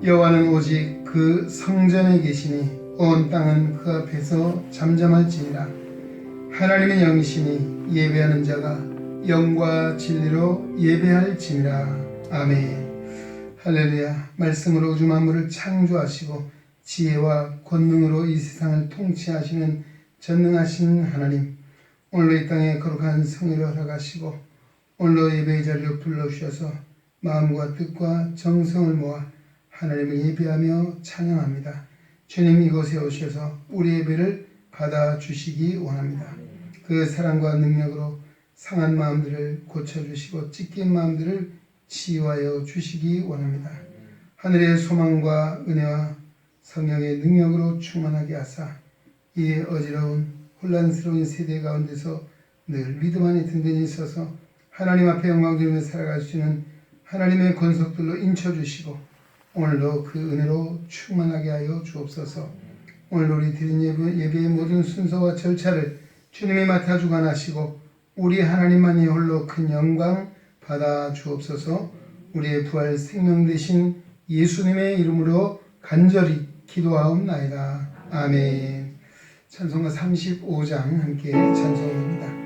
여호와는 오직 그 성전에 계시니 온 땅은 그 앞에서 잠잠할지니라. 하나님의 영이시니 예배하는 자가 영과 진리로 예배할지니라. 아멘. 할렐루야. 말씀으로 우주 만물을 창조하시고 지혜와 권능으로 이 세상을 통치하시는 전능하신 하나님, 오늘로 이 땅에 거룩한 성회를 허락하시고 오늘로 예배의 자리로 불러주셔서 마음과 뜻과 정성을 모아 하나님을 예배하며 찬양합니다. 주님, 이곳에 오셔서 우리 예배를 받아주시기 원합니다. 그 사랑과 능력으로 상한 마음들을 고쳐주시고 찢긴 마음들을 치유하여 주시기 원합니다. 하늘의 소망과 은혜와 성령의 능력으로 충만하게 하사 이 어지러운 혼란스러운 세대 가운데서 늘 믿음 안에 든든히 서서 하나님 앞에 영광드리며 살아갈 수 있는 하나님의 권속들로 인쳐주시고 오늘도 그 은혜로 충만하게 하여 주옵소서. 오늘 우리 드린 예배의 모든 순서와 절차를 주님이 맡아 주관하시고 우리 하나님만이 홀로 큰 영광 받아 주옵소서. 우리의 부활 생명 되신 예수님의 이름으로 간절히 기도하옵나이다. 아멘. 찬송가 35장 함께 찬송합니다.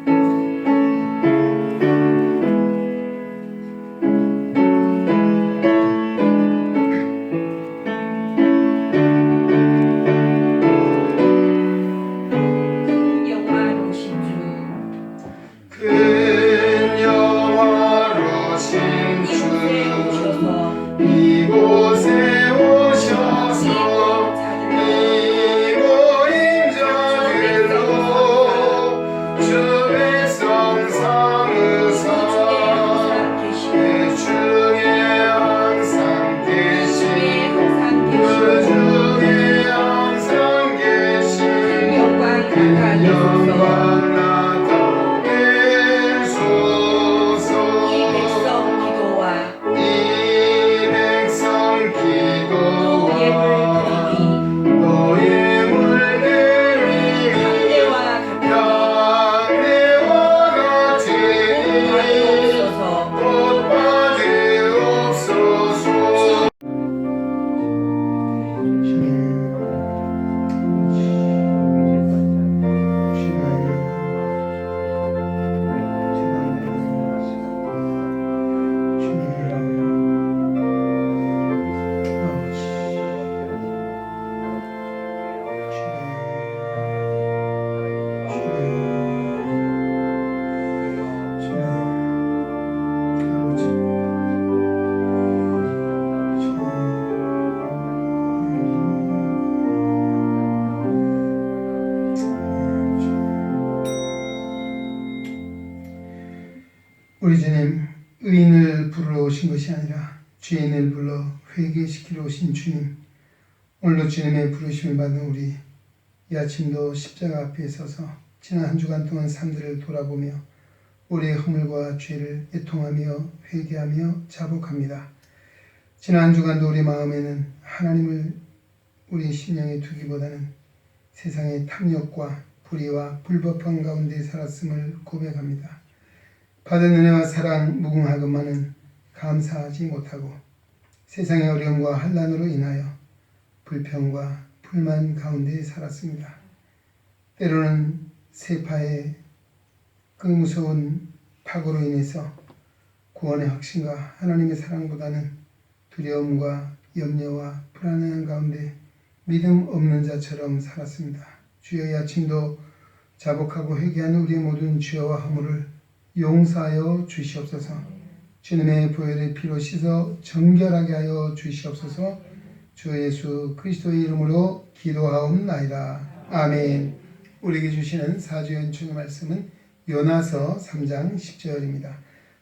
우리 주님, 의인을 부르러 오신 것이 아니라 죄인을 불러 회개시키러 오신 주님, 오늘도 주님의 부르심을 받은 우리 이 아침도 십자가 앞에 서서 지난 한 주간 동안 삶들을 돌아보며 우리의 허물과 죄를 애통하며 회개하며 자복합니다. 지난 한 주간도 우리 마음에는 하나님을 우리 심령에 두기보다는 세상의 탐욕과 불의와 불법한 가운데 살았음을 고백합니다. 받은 은혜와 사랑 무궁하건만은 감사하지 못하고 세상의 어려움과 환난으로 인하여 불평과 불만 가운데 살았습니다. 때로는 세파의 그 무서운 파고로 인해서 구원의 확신과 하나님의 사랑보다는 두려움과 염려와 불안한 가운데 믿음 없는 자처럼 살았습니다. 주여 이 아침도 자복하고 회개하는 우리의 모든 죄와 허물을 용서하여 주시옵소서. 주님의 보혈의 피로 씻어 정결하게 하여 주시옵소서. 주 예수 그리스도의 이름으로 기도하옵나이다. 아멘. 우리에게 주시는 사주의 연충의 말씀은 요나서 3장 10절입니다.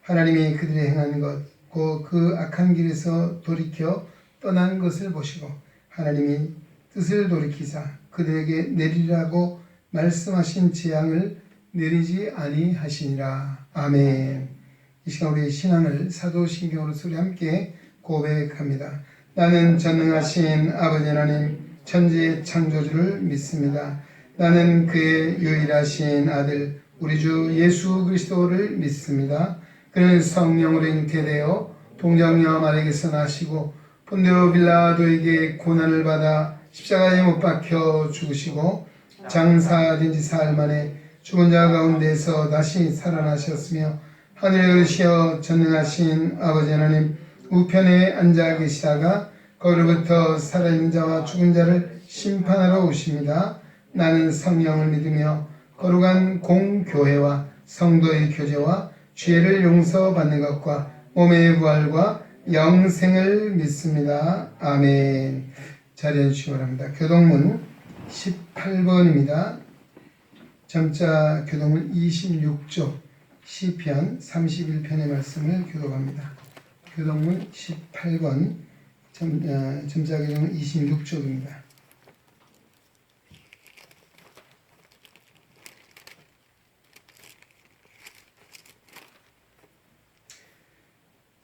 하나님이 그들이 행한 것, 곧 그 악한 길에서 돌이켜 떠난 것을 보시고 하나님이 뜻을 돌이키사 그들에게 내리라고 말씀하신 재앙을 내리지 아니하시니라. 아멘. 이 시간 우리의 신앙을 사도신경으로 우리 함께 고백합니다. 나는 전능하신 아버지 하나님 천지의 창조주를 믿습니다. 나는 그의 유일하신 아들 우리 주 예수 그리스도를 믿습니다. 그는 성령으로 잉태되어 동정녀 마리아에게서 나시고 본디오 빌라도에게 고난을 받아 십자가에 못 박혀 죽으시고 장사된 지 사흘 만에 죽은 자 가운데서 다시 살아나셨으며 하늘에 오르시어 전능하신 아버지 하나님 우편에 앉아 계시다가 거기로부터 살아있는 자와 죽은 자를 심판하러 오십니다. 나는 성령을 믿으며 거룩한 공교회와 성도의 교제와 죄를 용서받는 것과 몸의 부활과 영생을 믿습니다. 아멘. 자리해 주시기 바랍니다. 교동문 18번입니다. 점자 교동문 26조 시편 31편의 말씀을 교독합니다. 교동문 18권 점자 교동문 26쪽입니다.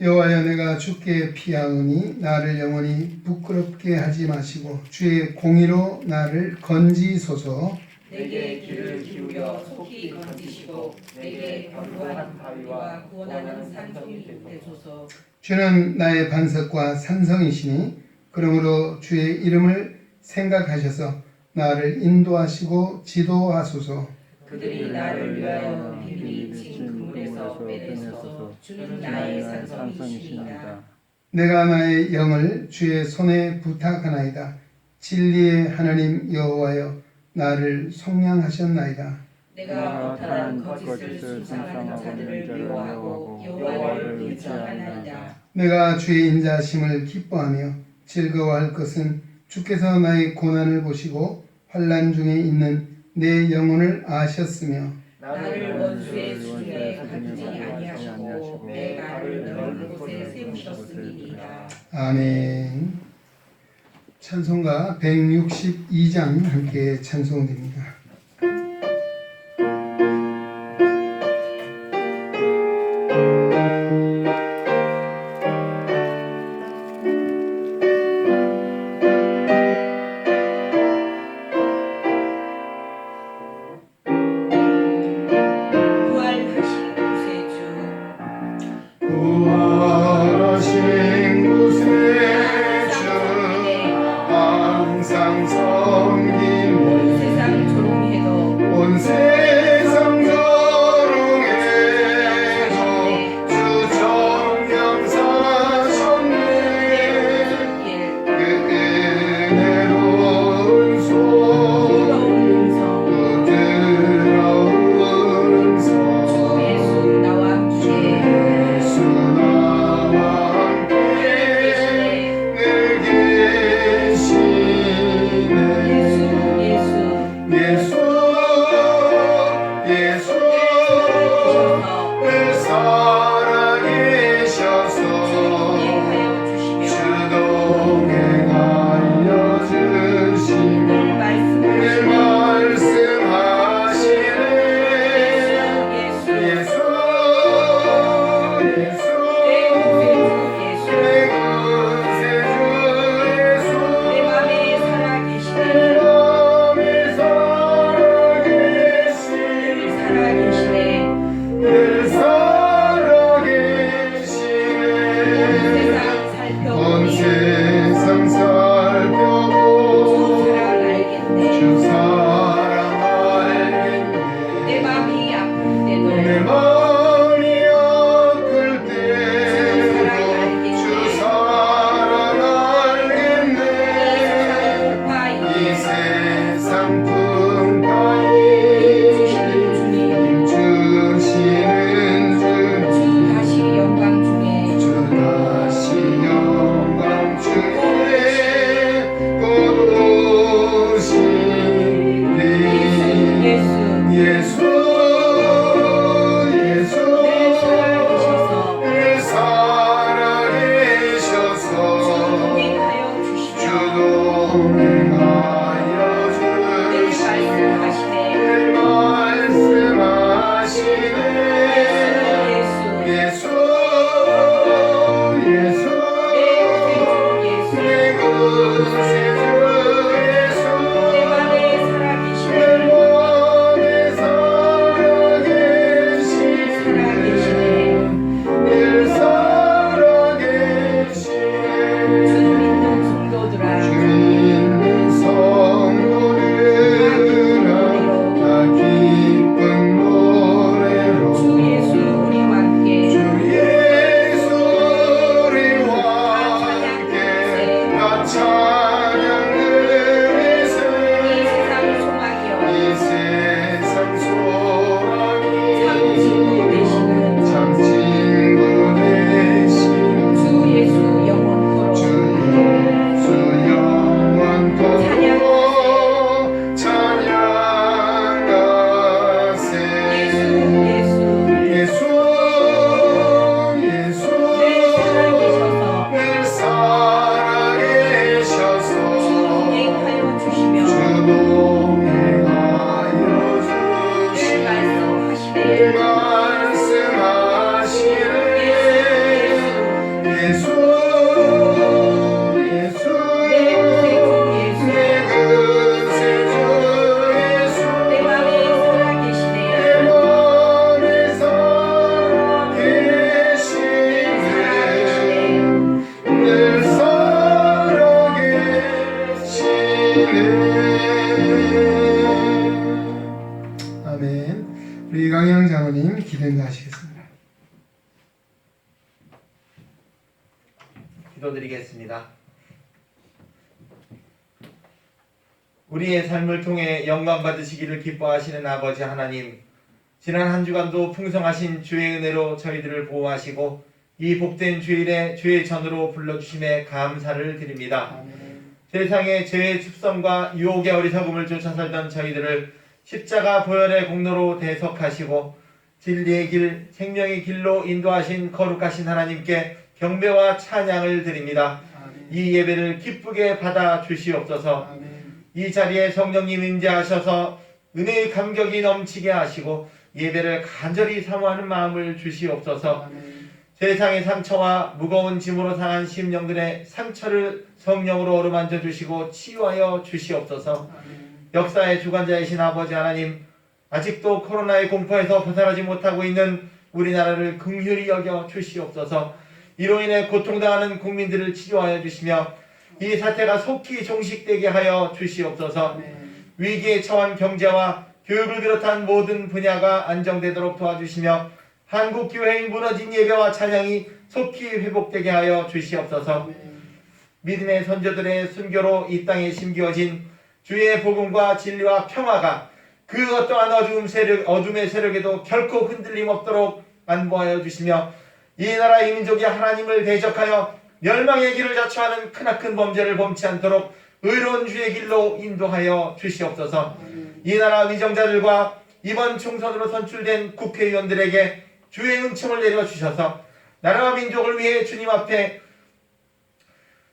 여호와여 내가 주께 피하오니 나를 영원히 부끄럽게 하지 마시고 주의 공의로 나를 건지소서. 내게 귀를 기울여 속히 건지시고 내게 견고한 바위와 구원하는 산성이 되소서. 주는 나의 반석과 산성이시니 그러므로 주의 이름을 생각하셔서 나를 인도하시고 지도하소서. 그들이 나를 위하여 비밀히 친 그물에서 빼내소서. 주는 나의 산성이시니이다. 내가 나의 영을 주의 손에 부탁하나이다. 진리의 하나님 여호와여 나를 속량하셨나이다. 내가 허탄한 거짓을 숭상하는 자들을 미워하고 여호와를 의지하나이다. 내가 주의 인자하심을 기뻐하며 즐거워할 것은 주께서 나의 고난을 보시고 환난 중에 있는 내 영혼을 아셨으며 나를 원수의 수중에 가두지 아니하시고 내 발을 넓은 곳에 세우셨음이니이다. 아멘. 찬송가 162장 함께 찬송드립니다. 세상 기도드리겠습니다. 우리의 삶을 통해 영광 받으시기를 기뻐하시는 아버지 하나님, 지난 한 주간도 풍성하신 주의 은혜로 저희들을 보호하시고 이 복된 주일에 주의 전으로 불러주심에 감사를 드립니다. 세상의 죄의 습성과 유혹의 어리석음을 쫓아 살던 저희들을 십자가 보혈의 공로로 대속하시고 진리의 길, 생명의 길로 인도하신 거룩하신 하나님께 경배와 찬양을 드립니다. 이 예배를 기쁘게 받아 주시옵소서. 이 자리에 성령님 임재하셔서 은혜의 감격이 넘치게 하시고 예배를 간절히 사모하는 마음을 주시옵소서. 세상의 상처와 무거운 짐으로 상한 심령들의 상처를 성령으로 어루만져 주시고 치유하여 주시옵소서. 역사의 주관자이신 아버지 하나님, 아직도 코로나의 공포에서 벗어나지 못하고 있는 우리나라를 긍휼히 여겨 주시옵소서. 이로 인해 고통당하는 국민들을 치료하여 주시며 이 사태가 속히 종식되게 하여 주시옵소서. 위기에 처한 경제와 교육을 비롯한 모든 분야가 안정되도록 도와주시며 한국 교회의 무너진 예배와 찬양이 속히 회복되게 하여 주시옵소서. 믿음의 선조들의 순교로 이 땅에 심기어진 주의 복음과 진리와 평화가 그 어떠한 어둠의 세력에도 결코 흔들림 없도록 안보하여 주시며 이 나라 이 민족이 하나님을 대적하여 멸망의 길을 자초하는 크나큰 범죄를 범치 않도록 의로운 주의 길로 인도하여 주시옵소서. 이 나라 위정자들과 이번 총선으로 선출된 국회의원들에게 주의 은총을 내려주셔서 나라와 민족을 위해 주님 앞에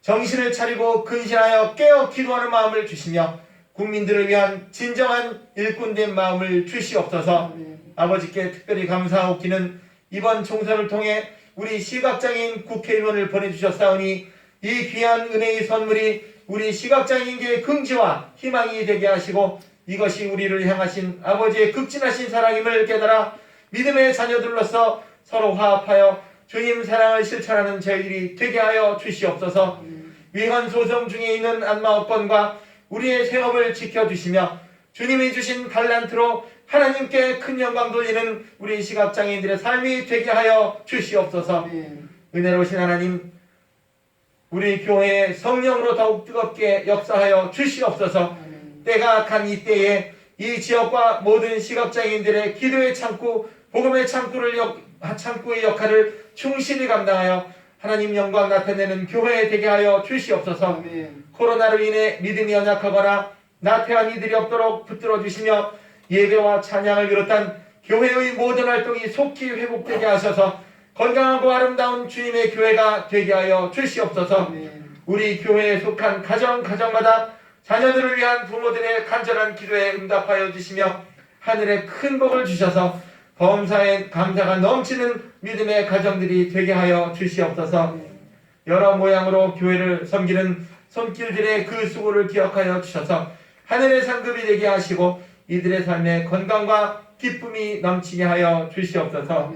정신을 차리고 근신하여 깨어 기도하는 마음을 주시며 국민들을 위한 진정한 일꾼된 마음을 주시옵소서. 아버지께 특별히 감사하옵기는 이번 총선을 통해 우리 시각장애인 국회의원을 보내주셨사오니 이 귀한 은혜의 선물이 우리 시각장애인계의 긍지와 희망이 되게 하시고 이것이 우리를 향하신 아버지의 극진하신 사랑임을 깨달아 믿음의 자녀들로서 서로 화합하여 주님 사랑을 실천하는 저희들이 되게 하여 주시옵소서. 위헌 소송 중에 있는 안마업권과 우리의 생업을 지켜주시며 주님이 주신 달란트로 하나님께 큰 영광 돌리는 우리 시각장애인들의 삶이 되게 하여 주시옵소서. 은혜로우신 하나님, 우리 교회의 성령으로 더욱 뜨겁게 역사하여 주시옵소서. 때가 간 이때에 이 지역과 모든 시각장애인들의 기도의 창구, 복음의 창구의 역할을 충실히 감당하여 하나님 영광 나타내는 교회 되게 하여 주시옵소서. 코로나로 인해 믿음이 연약하거나 나태한 이들이 없도록 붙들어 주시며 예배와 찬양을 비롯한 교회의 모든 활동이 속히 회복되게 하셔서 건강하고 아름다운 주님의 교회가 되게 하여 주시옵소서. 우리 교회에 속한 가정마다 자녀들을 위한 부모들의 간절한 기도에 응답하여 주시며 하늘에 큰 복을 주셔서 범사에 감사가 넘치는 믿음의 가정들이 되게 하여 주시옵소서. 여러 모양으로 교회를 섬기는 손길들의 그 수고를 기억하여 주셔서 하늘의 상급이 되게 하시고 이들의 삶에 건강과 기쁨이 넘치게 하여 주시옵소서.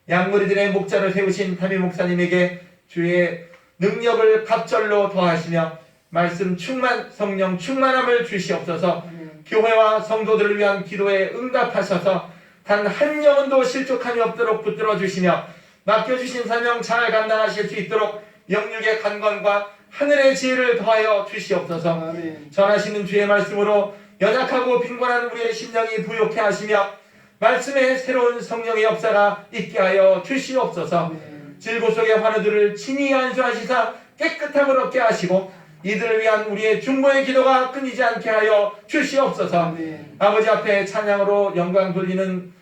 양무리들의 목자를 세우신 담임 목사님에게 주의 능력을 갑절로 더하시며 말씀 충만, 성령 충만함을 주시옵소서. 교회와 성도들을 위한 기도에 응답하셔서 단 한 영혼도 실족함이 없도록 붙들어 주시며 맡겨주신 사명 잘 감당하실 수 있도록 영육의 간건과 하늘의 지혜를 더하여 주시옵소서. 전하시는 주의 말씀으로 연약하고 빈곤한 우리의 심령이 부욕해 하시며 말씀에 새로운 성령의 역사가 있게 하여 주시옵소서. 질고 속의 환우들을 친히 안수하시사 깨끗함을 얻게 하시고 이들을 위한 우리의 중보의 기도가 끊이지 않게 하여 주시옵소서. 아버지 앞에 찬양으로 영광 돌리는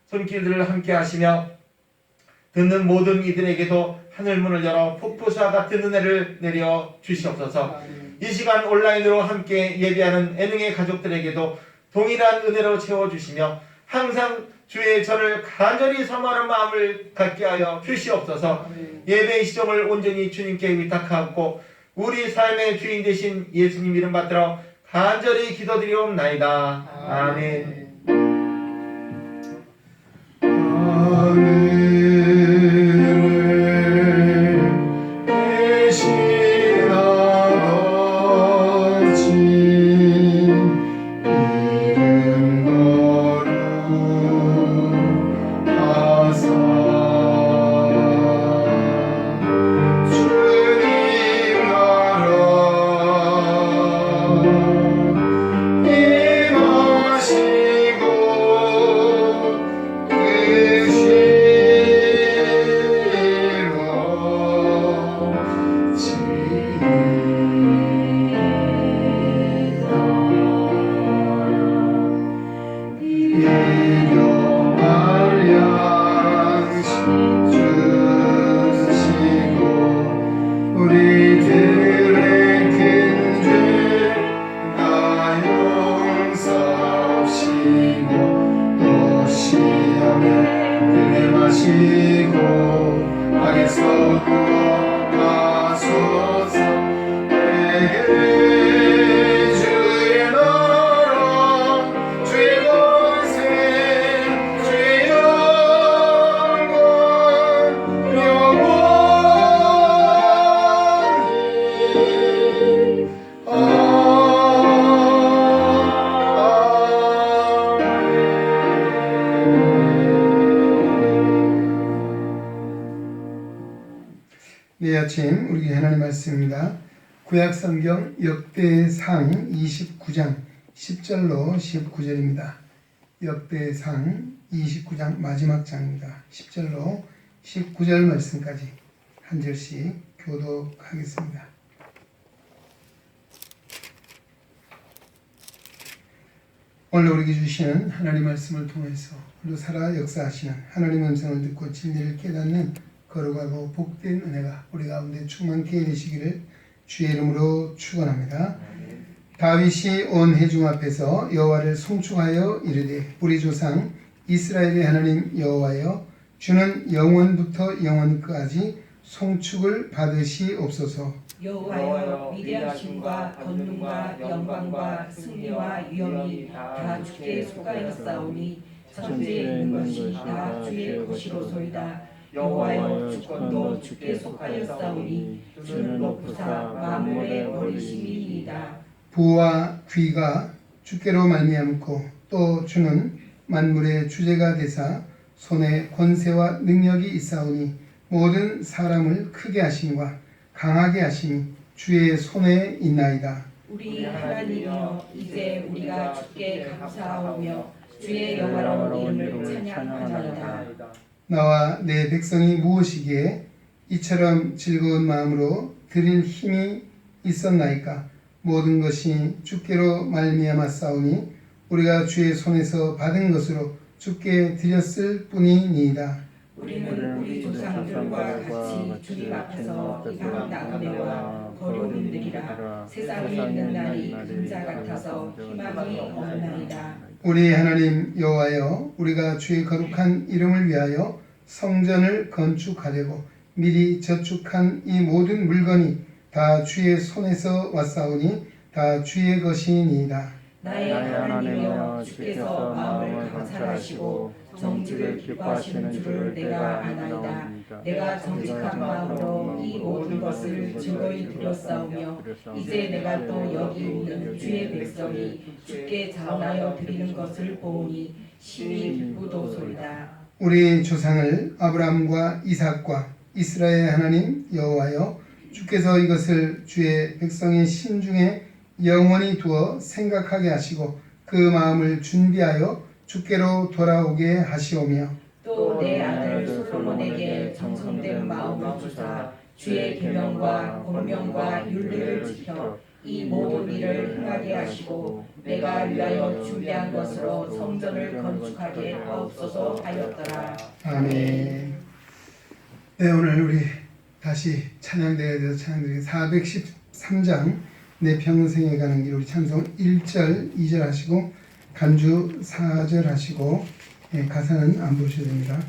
손길들을 함께 하시며 듣는 모든 이들에게도 하늘문을 열어 폭포수와 같은 은혜를 내려 주시옵소서. 이 시간 온라인으로 함께 예배하는 애능의 가족들에게도 동일한 은혜로 채워주시며 항상 주의 전을 간절히 사모하는 마음을 갖게 하여 주시옵소서. 예배의 시점을 온전히 주님께 위탁하고 우리 삶의 주인 되신 예수님 이름 받들어 간절히 기도드리옵나이다. 아멘. 주 구원하소서. 내게 주의 나라 주의 권세 주의 영광 영원히 네, 아침 우리 하나님 말씀입니다. 구약 성경 역대상 29장 10절로 19절입니다. 역대상 29장 마지막 장입니다. 10절로 19절 말씀까지 한 절씩 교독하겠습니다. 오늘 우리에게 주시는 하나님 말씀을 통해서 오늘도 살아 역사하시는 하나님의 음성을 듣고 진리를 깨닫는 거룩하고 복된 은혜가 우리 가운데 충만케 되시기를 주의 이름으로 축원합니다. 다윗이 온 회중 앞에서 여호와를 송축하여 이르되 우리 조상 이스라엘의 하나님 여호와여 주는 영원부터 영원까지 송축을 받으시옵소서. 여호와여 위대하심과 권능과 영광과 승리와 위엄이 다 주께 속하였사오니 천지에 있는 것이 다 주의 것이로소이다. 여호와여 주권도 주께 속하였사오니 주는 높으사 만물의 머리심이니이다. 부와 귀가 주께로 말미암고 또 주는 만물의 주제가 되사 손에 권세와 능력이 있사오니 모든 사람을 크게 하심과 강하게 하심이 주의 손에 있나이다. 우리 하나님이여 이제 우리가 주께 감사하오며 주의 영화로운 이름을 찬양하나이다. 나와 내 백성이 무엇이기에 이처럼 즐거운 마음으로 드릴 힘이 있었나이까. 모든 것이 주께로 말미암았사오니 우리가 주의 손에서 받은 것으로 주께 드렸을 뿐이니이다. 우리는 우리 조상들과 같이 주님 앞에서 이방 나그네와 거류민들이라. 세상에 있는 날이 금자 같아서 희망이 없나이다. 우리 하나님 여호와여 우리가 주의 거룩한 이름을 위하여 성전을 건축하려고 미리 저축한 이 모든 물건이 다 주의 손에서 왔사오니 다 주의 것이니이다. 나의 하나님이여 주께서 마음을 감찰하시고 정직을 기뻐하시는 줄을 내가 아나이다. 내가 정직한 마음으로 이 모든 것을 즐거이 드렸사오며 이제 내가 또 여기 있는 주의 백성이 주께 자원하여 드리는 것을 보오니 심히 기쁘도소이다. 우리 조상을 아브라함과 이삭과 이스라엘 하나님 여호와여 주께서 이것을 주의 백성의 심중에 영원히 두어 생각하게 하시고 그 마음을 준비하여 주께로 돌아오게 하시오며 또 내 아들 솔로몬에게 정성된 마음을 주사 주의 계명과 권명과 율례를 지켜 이 모든 일을 행하게 하시고 내가 위하여 준비한 것으로 성전을 건축하게 하옵소서 하였더라. 아멘. 네, 오늘 우리 다시 찬양대에 대해서 찬양드리는 413장 내 평생에 가는 길 우리 찬송 1절 2절 하시고 간주 4절 하시고 가사는 안 보셔도 됩니다.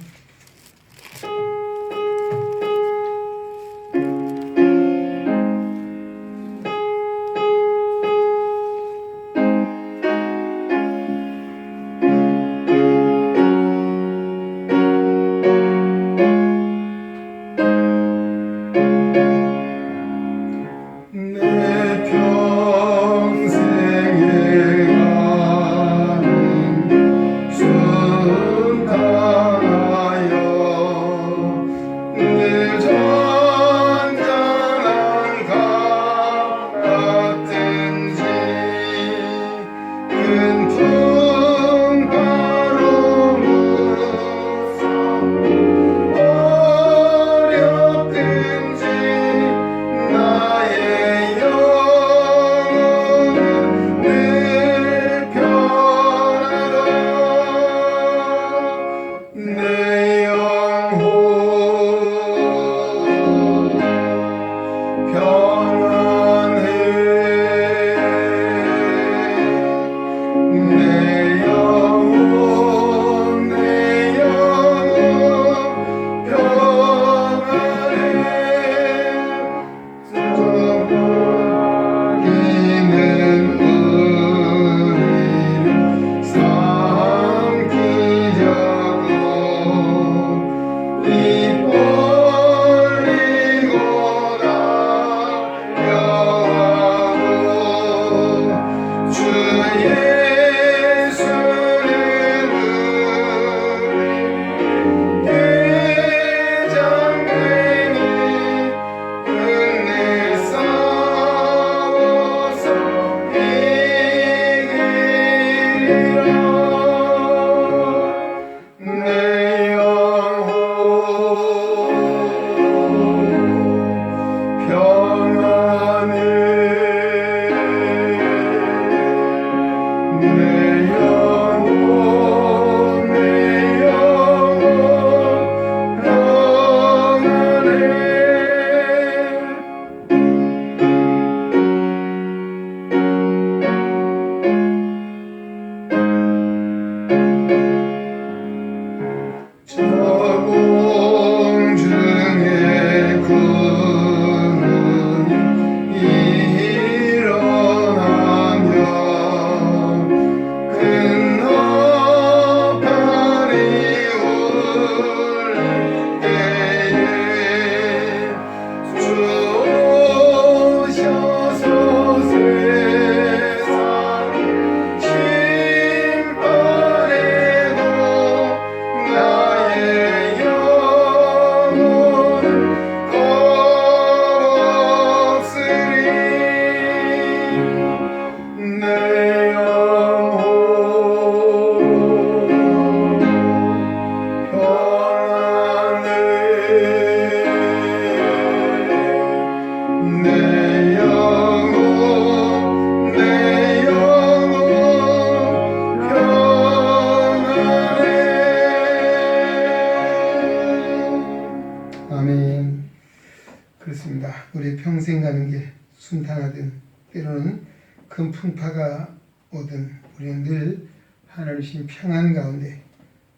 그렇습니다. 우리 평생 가는 길 순탄하든 때로는 큰 풍파가 오든 우리는 늘 하나님 주신 평안 가운데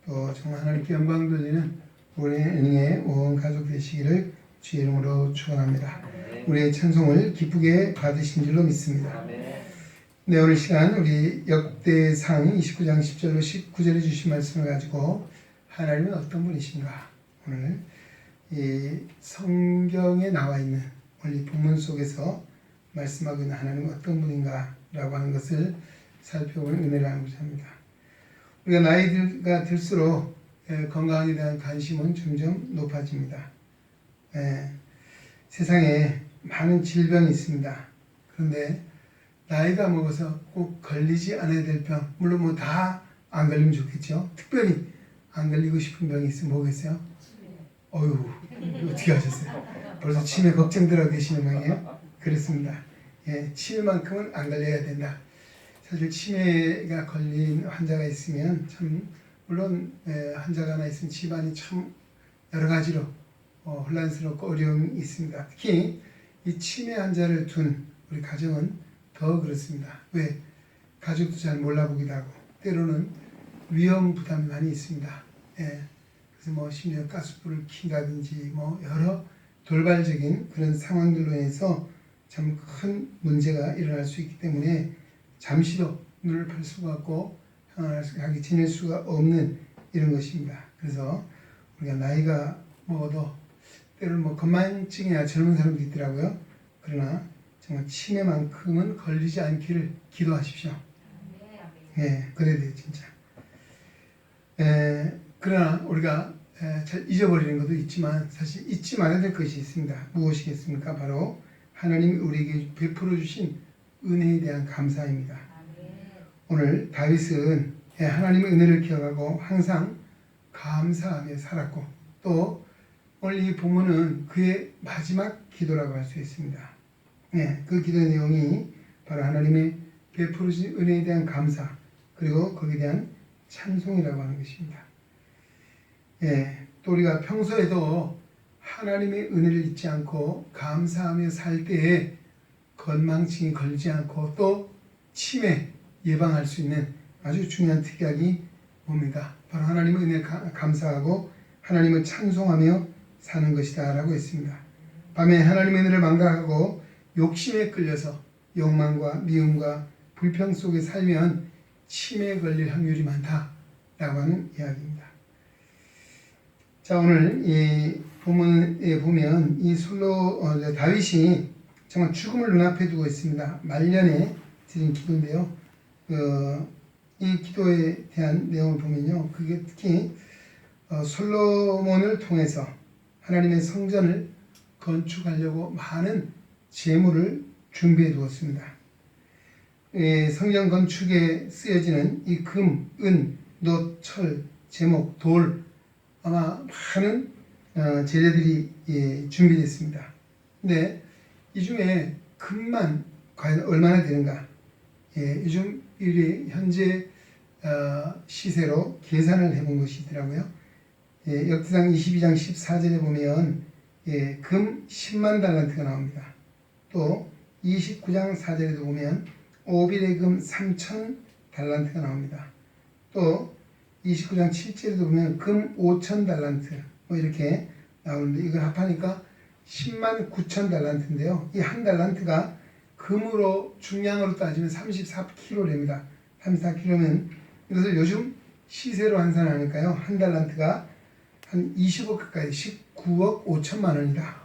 또 정말 하나님께 영광 돌리는 우리의 온 가족 되시기를 주의 이름으로 축원합니다. 우리의 찬송을 기쁘게 받으신 줄로 믿습니다. 네, 오늘 시간 우리 역대상 29장 10절로 19절에 주신 말씀을 가지고 하나님은 어떤 분이신가, 오늘 이 성경에 나와 있는 오늘 이 본문 속에서 말씀하고 있는 하나님은 어떤 분인가 라고 하는 것을 살펴보는 은혜를 나누고자 합니다. 우리가 나이가 들수록 건강에 대한 관심은 점점 높아집니다. 세상에 많은 질병이 있습니다. 그런데 나이가 먹어서 꼭 걸리지 않아야 될 병, 물론 뭐 다 안 걸리면 좋겠죠. 특별히 안 걸리고 싶은 병이 있으면 뭐겠어요? 어휴, 어떻게 하셨어요? 벌써 치매 걱정들하고 계시는 모양이에요? 그렇습니다. 치매만큼은 안 걸려야 된다. 사실 치매가 걸린 환자가 있으면 참, 물론 환자가 하나 있으면 집안이 참 여러 가지로 혼란스럽고 어려움이 있습니다. 특히 이 치매 환자를 둔 우리 가정은 더 그렇습니다. 왜? 가족도 잘 몰라보기도 하고 때로는 위험 부담이 많이 있습니다. 그래서 뭐 심지어 가스불을 킨다든지 뭐 여러 돌발적인 그런 상황들로 인해서 참 큰 문제가 일어날 수 있기 때문에 잠시도 눈을 팔 수가 없고 평안하게 지낼 수가 없는 이런 것입니다. 그래서 우리가 나이가 먹어도 때로는 뭐 건망증이나 젊은 사람도 있더라고요. 그러나 정말 치매만큼은 걸리지 않기를 기도하십시오. 그래야 돼요, 진짜. 그러나 우리가 잘 잊어버리는 것도 있지만 사실 잊지 말아야 될 것이 있습니다. 무엇이겠습니까? 바로 하나님이 우리에게 베풀어 주신 은혜에 대한 감사입니다. 오늘 다윗은 하나님의 은혜를 기억하고 항상 감사하며 살았고, 또 오늘 이 본문은 그의 마지막 기도라고 할 수 있습니다. 그 기도의 내용이 바로 하나님의 베풀어 주신 은혜에 대한 감사, 그리고 거기에 대한 찬송이라고 하는 것입니다. 또 우리가 평소에도 하나님의 은혜를 잊지 않고 감사하며 살 때에 건망증이 걸지 않고 또 치매 예방할 수 있는 아주 중요한 특약이 뭡니까? 바로 하나님의 은혜에 감사하고 하나님을 찬송하며 사는 것이다 라고 했습니다. 밤에 하나님의 은혜를 망각하고 욕심에 끌려서 욕망과 미움과 불평 속에 살면 치매에 걸릴 확률이 많다라고 하는 이야기입니다. 자, 오늘 이 본문에 보면 이 다윗이 정말 죽음을 눈앞에 두고 있습니다. 말년에 드린 기도인데요. 이 기도에 대한 내용을 보면요, 그게 특히 솔로몬을 통해서 하나님의 성전을 건축하려고 많은 재물을 준비해 두었습니다. 성전 건축에 쓰여지는 이 금, 은, 놋, 철, 제목, 돌, 아마 많은 재료들이 준비됐습니다. 근데 이 중에 금만 과연 얼마나 되는가? 요즘 현재 시세로 계산을 해본 것이 있더라고요. 역대상 22장 14절에 보면 금 10만 달란트가 나옵니다. 또 29장 4절에도 보면 오빌의 금 3천 달란트가 나옵니다. 또 29장 7절에도 보면 금 5천 달란트 뭐 이렇게 나오는데, 이걸 합하니까 10만 9천 달란트인데요. 이 한 달란트가 금으로 중량으로 따지면 34kg입니다. 34kg면 이것을 요즘 시세로 환산하니까요, 한 달란트가 한 20억 가까이 19억 5천만 원이다.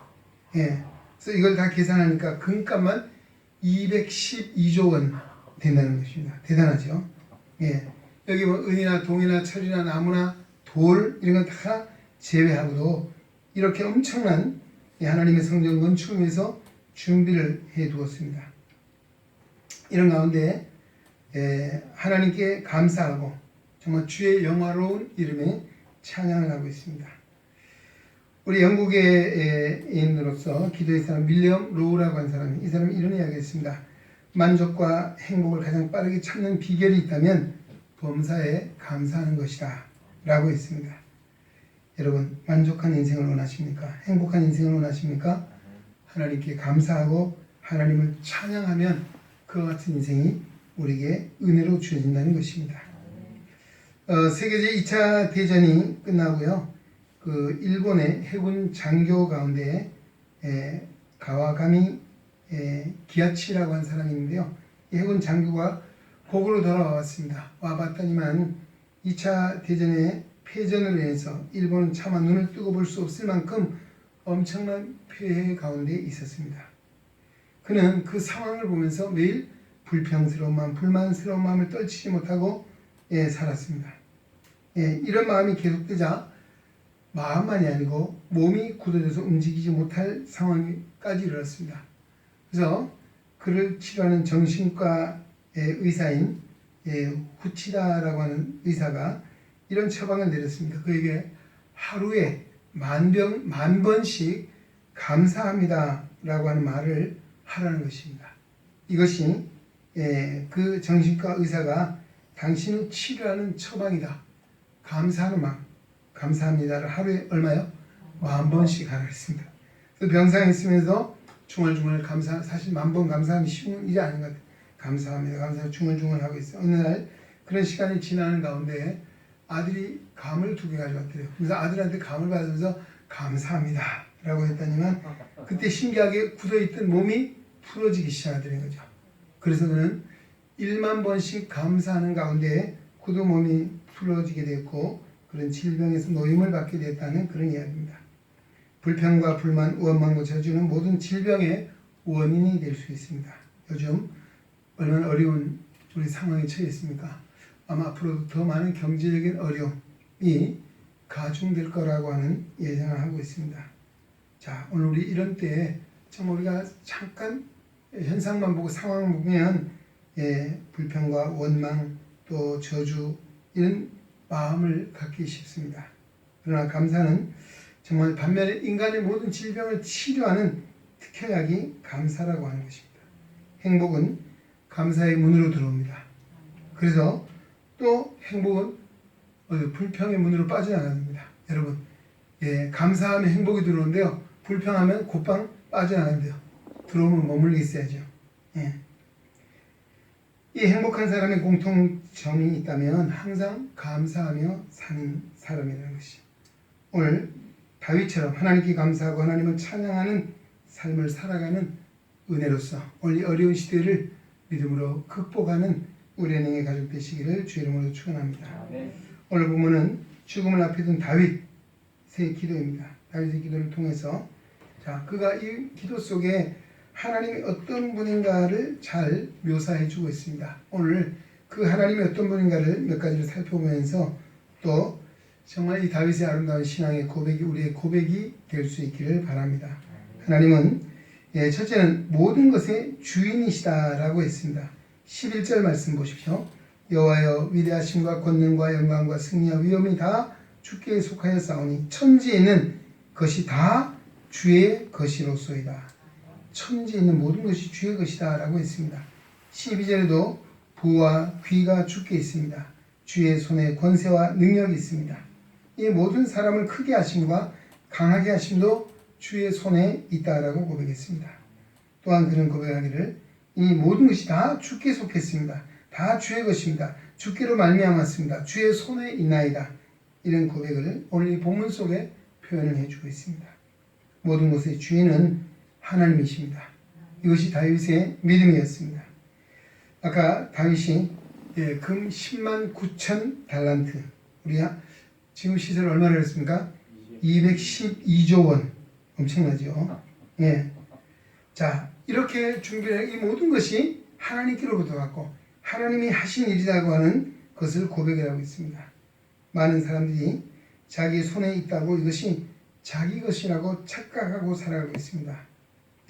그래서 이걸 다 계산하니까 금값만 212조 원 된다는 것입니다. 대단하죠. 여기 뭐 은이나 동이나 철이나 나무나 돌 이런 건 다 제외하고도 이렇게 엄청난 하나님의 성전 건축을 위해서 준비를 해 두었습니다. 이런 가운데 하나님께 감사하고 정말 주의 영화로운 이름에 찬양을 하고 있습니다. 우리 영국의 인으로서 기도의 사람 윌리엄 로우라고 하는 사람이, 이 사람이 이런 이야기를 했습니다. 만족과 행복을 가장 빠르게 찾는 비결이 있다면 범사에 감사하는 것이다 라고 했습니다. 여러분, 만족한 인생을 원하십니까? 행복한 인생을 원하십니까? 하나님께 감사하고 하나님을 찬양하면 그와 같은 인생이 우리에게 은혜로 주어진다는 것입니다. 세계제 2차 대전이 끝나고요. 그 일본의 해군 장교 가운데 가와가미 기아치라고 하는 사람이 있는데요. 이 해군 장교가 고국으로 돌아왔습니다. 와봤더니만 2차 대전의 패전으로 인해서 일본은 차마 눈을 뜨고 볼 수 없을 만큼 엄청난 폐해 가운데 있었습니다. 그는 그 상황을 보면서 매일 불평스러운 마음, 불만스러운 마음을 떨치지 못하고 살았습니다. 이런 마음이 계속되자 마음만이 아니고 몸이 굳어져서 움직이지 못할 상황까지 이르렀습니다. 그래서 그를 치료하는 정신과의 의사인 후치다라고 하는 의사가 이런 처방을 내렸습니다. 그에게 하루에 만 번씩 감사합니다 라고 하는 말을 하라는 것입니다. 이것이 그 정신과 의사가 당신을 치료하는 처방이다. 감사하는 마음, 감사합니다를 하루에 얼마요? 10,000번씩 하라 했습니다. 그 병상에 있으면서 중얼중얼 사실 10,000번 감사하면 쉬운 일이 아닌 것 같아요. 감사합니다. 감사합니다. 중얼중얼 하고 있어요. 어느 날 그런 시간이 지나는 가운데 아들이 감을 2개 가져왔대요. 그래서 아들한테 감을 받으면서 감사합니다 라고 했더니만 그때 신기하게 굳어있던 몸이 풀어지기 시작하더는 거죠. 그래서 그는 10,000번씩 감사하는 가운데 굳은 몸이 풀어지게 됐고 그런 질병에서 노임을 받게 됐다는 그런 이야기입니다. 불평과 불만, 원망과 저주는 모든 질병의 원인이 될 수 있습니다. 요즘 얼마나 어려운 우리 상황에 처해 있습니까? 아마 앞으로도 더 많은 경제적인 어려움이 가중될 거라고 하는 예상을 하고 있습니다. 자, 오늘 우리 이런 때에 정말 우리가 잠깐 현상만 보고 상황을 보면 불평과 원망 또 저주 이런 마음을 갖기 쉽습니다. 그러나 감사는 정말 반면에 인간의 모든 질병을 치료하는 특효약이 감사라고 하는 것입니다. 행복은 감사의 문으로 들어옵니다. 그래서 또 행복은 불평의 문으로 빠져나갑니다. 여러분, 감사하면 행복이 들어오는데요. 불평하면 곧방 빠져나간대요. 들어오면 머물러 있어야죠. 이 행복한 사람의 공통점이 있다면 항상 감사하며 사는 사람이라는 것이. 오늘 다윗처럼 하나님께 감사하고 하나님을 찬양하는 삶을 살아가는 은혜로서 오늘 이 어려운 시대를 믿음으로 극복하는 우리 은행의 가족 되시기를 주의 이름으로 축원합니다. 오늘 본문은 죽음을 앞에 둔 다윗의 기도입니다. 다윗의 기도를 통해서 그가 이 기도 속에 하나님이 어떤 분인가를 잘 묘사해 주고 있습니다. 오늘 그 하나님이 어떤 분인가를 몇 가지를 살펴보면서 또 정말 이 다윗의 아름다운 신앙의 고백이 우리의 고백이 될 수 있기를 바랍니다. 하나님은 첫째는 모든 것의 주인이시다라고 했습니다. 11절 말씀 보십시오. 여호와여 위대하심과 권능과 영광과 승리와 위엄이 다 주께 속하여 싸우니 천지에 있는 것이 다 주의 것이로소이다. 천지에 있는 모든 것이 주의 것이다 라고 했습니다. 12절에도 부와 귀가 주께 있습니다. 주의 손에 권세와 능력이 있습니다. 이 모든 사람을 크게 하심과 강하게 하심도 주의 손에 있다라고 고백했습니다. 또한 그는 고백하기를 이 모든 것이 다 주께 속했습니다. 다 주의 것입니다. 주께로 말미암았습니다. 주의 손에 있나이다. 이런 고백을 오늘 이 본문 속에 표현을 해주고 있습니다. 모든 것의 주인은 하나님이십니다. 이것이 다윗의 믿음이었습니다. 아까 다윗이 금 10만 9천 달란트, 우리 지금 시세를 얼마나 했습니까? 212조 원. 엄청나죠? 자, 이렇게 준비한 이 모든 것이 하나님께로부터 왔고 하나님이 하신 일이라고 하는 것을 고백을 하고 있습니다. 많은 사람들이 자기 손에 있다고 이것이 자기 것이라고 착각하고 살아가고 있습니다.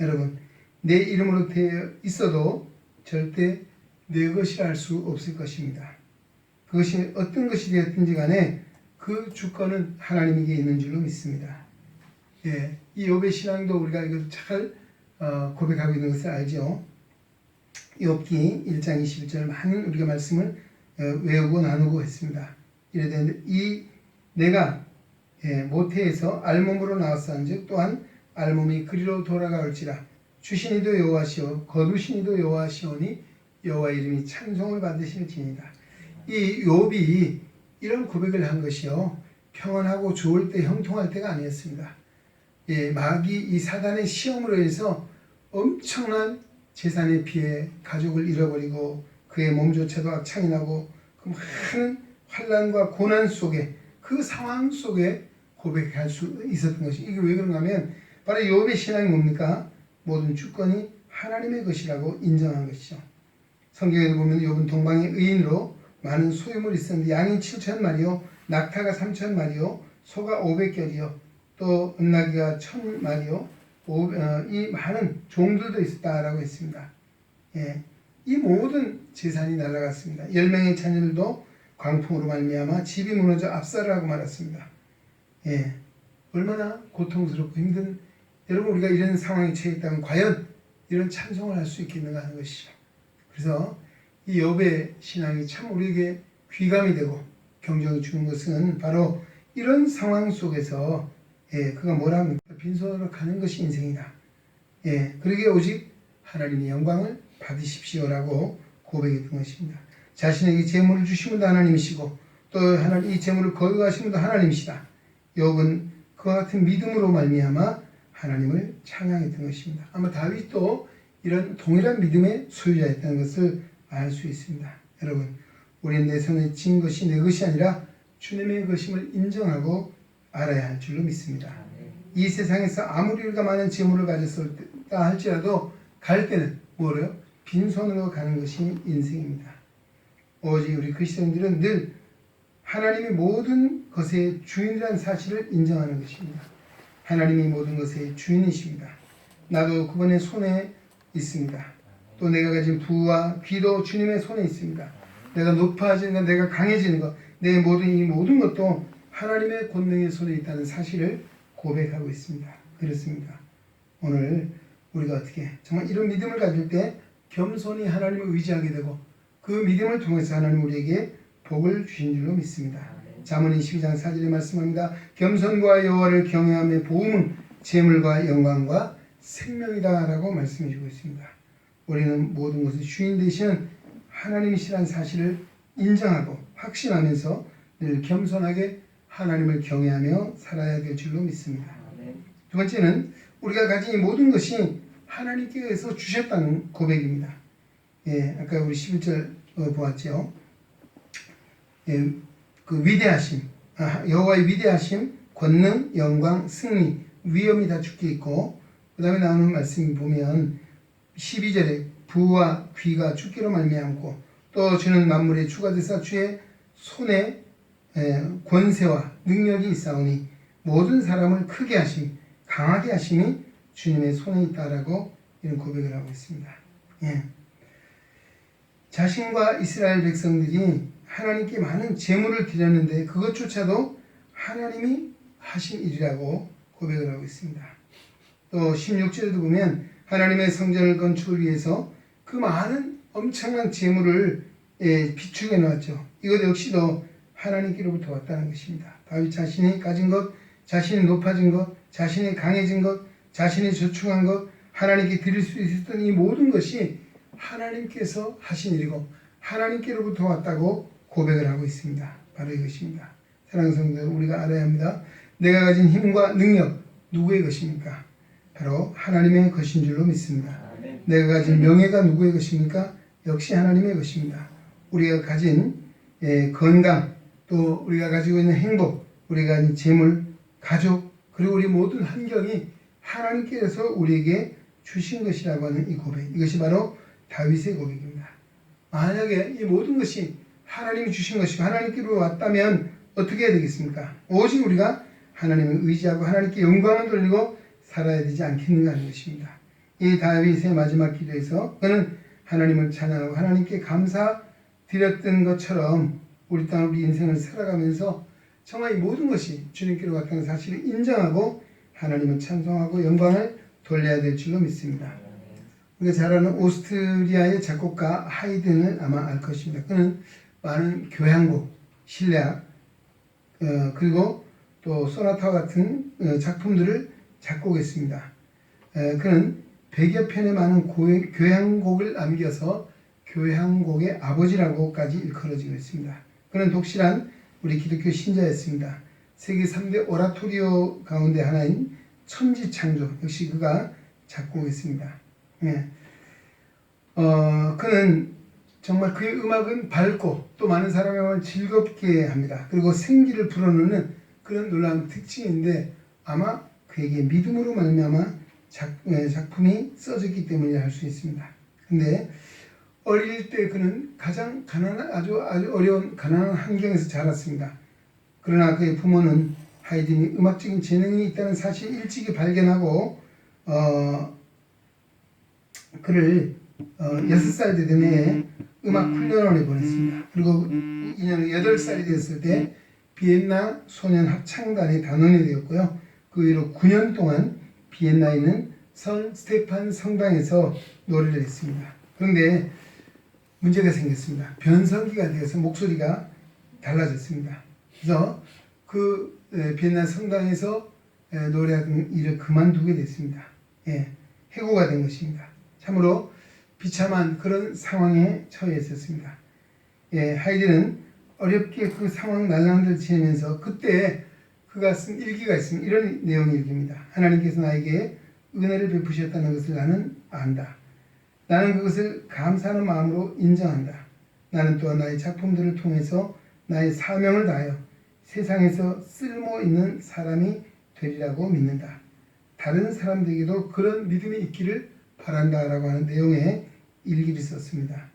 여러분, 내 이름으로 되어 있어도 절대 내 것이라 할 수 없을 것입니다. 그것이 어떤 것이 되었든지 간에 그 주권은 하나님에게 있는 줄로 믿습니다. 이 욥의 신앙도 우리가 이걸 잘 고백하고 있는 것을 알죠. 욥기 1장 21절 많은 우리가 말씀을 외우고 나누고 했습니다. 이래 내가 모태에서 알몸으로 나왔사온즉 또한 알몸이 그리로 돌아가올지라. 주신 이도 여호와시오 거두신 이도 여호와시오니 여호와 이름이 찬송을 받으실지니라. 이 욥이 이런 고백을 한 것이요 평안하고 좋을 때 형통할 때가 아니었습니다. 예, 마귀 이 사단의 시험으로 해서 엄청난 재산에 피해 가족을 잃어버리고 그의 몸조차도 악창이 나고 그 많은 환난과 고난 속에 그 상황 속에 고백할 수 있었던 것이 이게 왜 그런가 하면 바로 욥의 신앙이 뭡니까? 모든 주권이 하나님의 것이라고 인정한 것이죠. 성경에도 보면 욥은 동방의 의인으로 많은 소유물이 있었는데 양이 7,000마리요 낙타가 3,000마리요 소가 500결이요 또 은나귀가 1,000마리요 이 많은 종들도 있었다라고 했습니다. 예, 이 모든 재산이 날아갔습니다. 10명의 자녀들도 광풍으로 말미암아 집이 무너져 압살하고 말았습니다. 예, 얼마나 고통스럽고 힘든 여러분 우리가 이런 상황에 처해 있다면 과연 이런 찬송을 할 수 있겠는가 하는 것이죠. 그래서 이 욥의 신앙이 참 우리에게 귀감이 되고 경종이 주는 것은 바로 이런 상황 속에서 예, 그가 뭐라 합니까? 빈손으로 가는 것이 인생이다. 예, 그러기에 오직 하나님의 영광을 받으십시오라고 고백했던 것입니다. 자신에게 재물을 주신 분도 하나님이시고 또 하나님 이 재물을 거두하신 분도 하나님이시다. 욥은 그와 같은 믿음으로 말미암아 하나님을 찬양했던 것입니다. 아마 다윗도 이런 동일한 믿음의 소유자였다는 것을 알 수 있습니다. 여러분, 우리는 내 손에 쥔 것이 내 것이 아니라 주님의 것임을 인정하고 알아야 할 줄로 믿습니다. 이 세상에서 아무리 우리가 많은 재물을 가졌다 할지라도 갈 때는 뭐래요? 빈손으로 가는 것이 인생입니다. 오직 우리 그리스도인들은 늘 하나님이 모든 것의 주인이라는 사실을 인정하는 것입니다. 하나님이 모든 것의 주인이십니다. 나도 그분의 손에 있습니다. 또 내가 가진 부와 귀도 주님의 손에 있습니다. 내가 높아지는 것, 내가 강해지는 것, 내 모든 것도 하나님의 권능의 손에 있다는 사실을 고백하고 있습니다. 그렇습니다. 오늘 우리가 어떻게 정말 이런 믿음을 가질 때 겸손히 하나님을 의지하게 되고 그 믿음을 통해서 하나님 우리에게 복을 주신 줄로 믿습니다. 잠언 22장 4절에 말씀합니다. 겸손과 여호와를 경외함의 보응은 재물과 영광과 생명이다 라고 말씀해 주고 있습니다. 우리는 모든 것의 주인 되시는 하나님이시라는 사실을 인정하고 확신하면서 늘 겸손하게 하나님을 경외하며 살아야 될 줄로 믿습니다. 두 번째는 우리가 가진 이 모든 것이 하나님께서 주셨다는 고백입니다. 예, 아까 우리 11절 보았죠. 예, 그 위대하심, 여호와의 위대하심, 권능, 영광, 승리, 위엄이 다 주께 있고 그 다음에 나오는 말씀이 보면 12절에 부와 귀가 주께로 말미암고 또 주는 만물의 주가 되사 주의 손에 권세와 능력이 있사오니 모든 사람을 크게 하심, 강하게 하심이 주님의 손에 있다라고 이런 고백을 하고 있습니다. 예. 자신과 이스라엘 백성들이 하나님께 많은 제물을 드렸는데 그것조차도 하나님이 하신 일이라고 고백을 하고 있습니다. 또 16절에도 보면 하나님의 성전을 건축을 위해서 그 많은 엄청난 제물을 비축해 놓았죠. 이것 역시도 하나님께로부터 왔다는 것입니다. 다윗 자신이 가진 것, 자신이 높아진 것, 자신이 강해진 것, 자신이 저축한 것, 하나님께 드릴 수 있었던 이 모든 것이 하나님께서 하신 일이고 하나님께로부터 왔다고 고백을 하고 있습니다. 바로 이것입니다. 사랑하는 성도 우리가 알아야 합니다. 내가 가진 힘과 능력 누구의 것입니까? 바로 하나님의 것인 줄로 믿습니다. 내가 가진 명예가 누구의 것입니까? 역시 하나님의 것입니다. 우리가 가진 건강, 또 우리가 가지고 있는 행복, 우리가 가진 재물, 가족, 그리고 우리 모든 환경이 하나님께서 우리에게 주신 것이라고 하는 이 고백, 이것이 바로 다윗의 고백입니다. 만약에 이 모든 것이 하나님이 주신 것이고 하나님께로 왔다면 어떻게 해야 되겠습니까? 오직 우리가 하나님을 의지하고 하나님께 영광을 돌리고 살아야 되지 않겠는가 하는 것입니다. 이 다윗의 마지막 기도에서 그는 하나님을 찬양하고 하나님께 감사드렸던 것처럼 우리 땅 우리 인생을 살아가면서 정말 이 모든 것이 주님께로 왔다는 사실을 인정하고 하나님을 찬송하고 영광을 돌려야 될 줄로 믿습니다. 우리가 잘 아는 오스트리아의 작곡가 하이든을 아마 알 것입니다. 그는 많은 교향곡, 신뢰악, 그리고 또 소나타와 같은 작품들을 작곡했습니다. 그는 100여 편의 많은 교향곡을 남겨서 교향곡의 아버지라고까지 일컬어지고 있습니다. 그는 독실한 우리 기독교 신자였습니다. 세계 3대 오라토리오 가운데 하나인 천지창조 역시 그가 작곡했습니다. 그는 정말 그의 음악은 밝고 또 많은 사람의 마음을 즐겁게 합니다. 그리고 생기를 불어넣는 그런 놀라운 특징인데 아마 그에게 믿음으로 말미암아 작품이 써졌기 때문이라 할 수 있습니다. 근데 어릴 때 그는 가장 가난한 아주 어려운 가난한 환경에서 자랐습니다. 그러나 그의 부모는 하이든이 음악적인 재능이 있다는 사실을 일찍이 발견하고 그를 6살 되던 해에 음악 훈련원에 보냈습니다. 그리고 이년은 8살이 되었을 때 비엔나 소년 합창단의 단원이 되었고요. 그 이후로 9년 동안 비엔나에 있는 성 스테판 성당에서 노래를 했습니다. 그런데 문제가 생겼습니다. 변성기가 되어서 목소리가 달라졌습니다. 그래서 그 비엔나 성당에서 노래하던 일을 그만두게 됐습니다. 해고가 된 것입니다. 참으로 비참한 그런 상황에 처해 있었습니다. 하이든은 어렵게 그 상황 난랑들을 지내면서 그때 그가 쓴 일기가 있습니다. 이런 내용의 일기입니다. 하나님께서 나에게 은혜를 베푸셨다는 것을 나는 안다. 나는 그것을 감사하는 마음으로 인정한다. 나는 또한 나의 작품들을 통해서 나의 사명을 다하여 세상에서 쓸모 있는 사람이 되리라고 믿는다. 다른 사람들에게도 그런 믿음이 있기를 바란다라고 하는 내용의 일기를 썼습니다.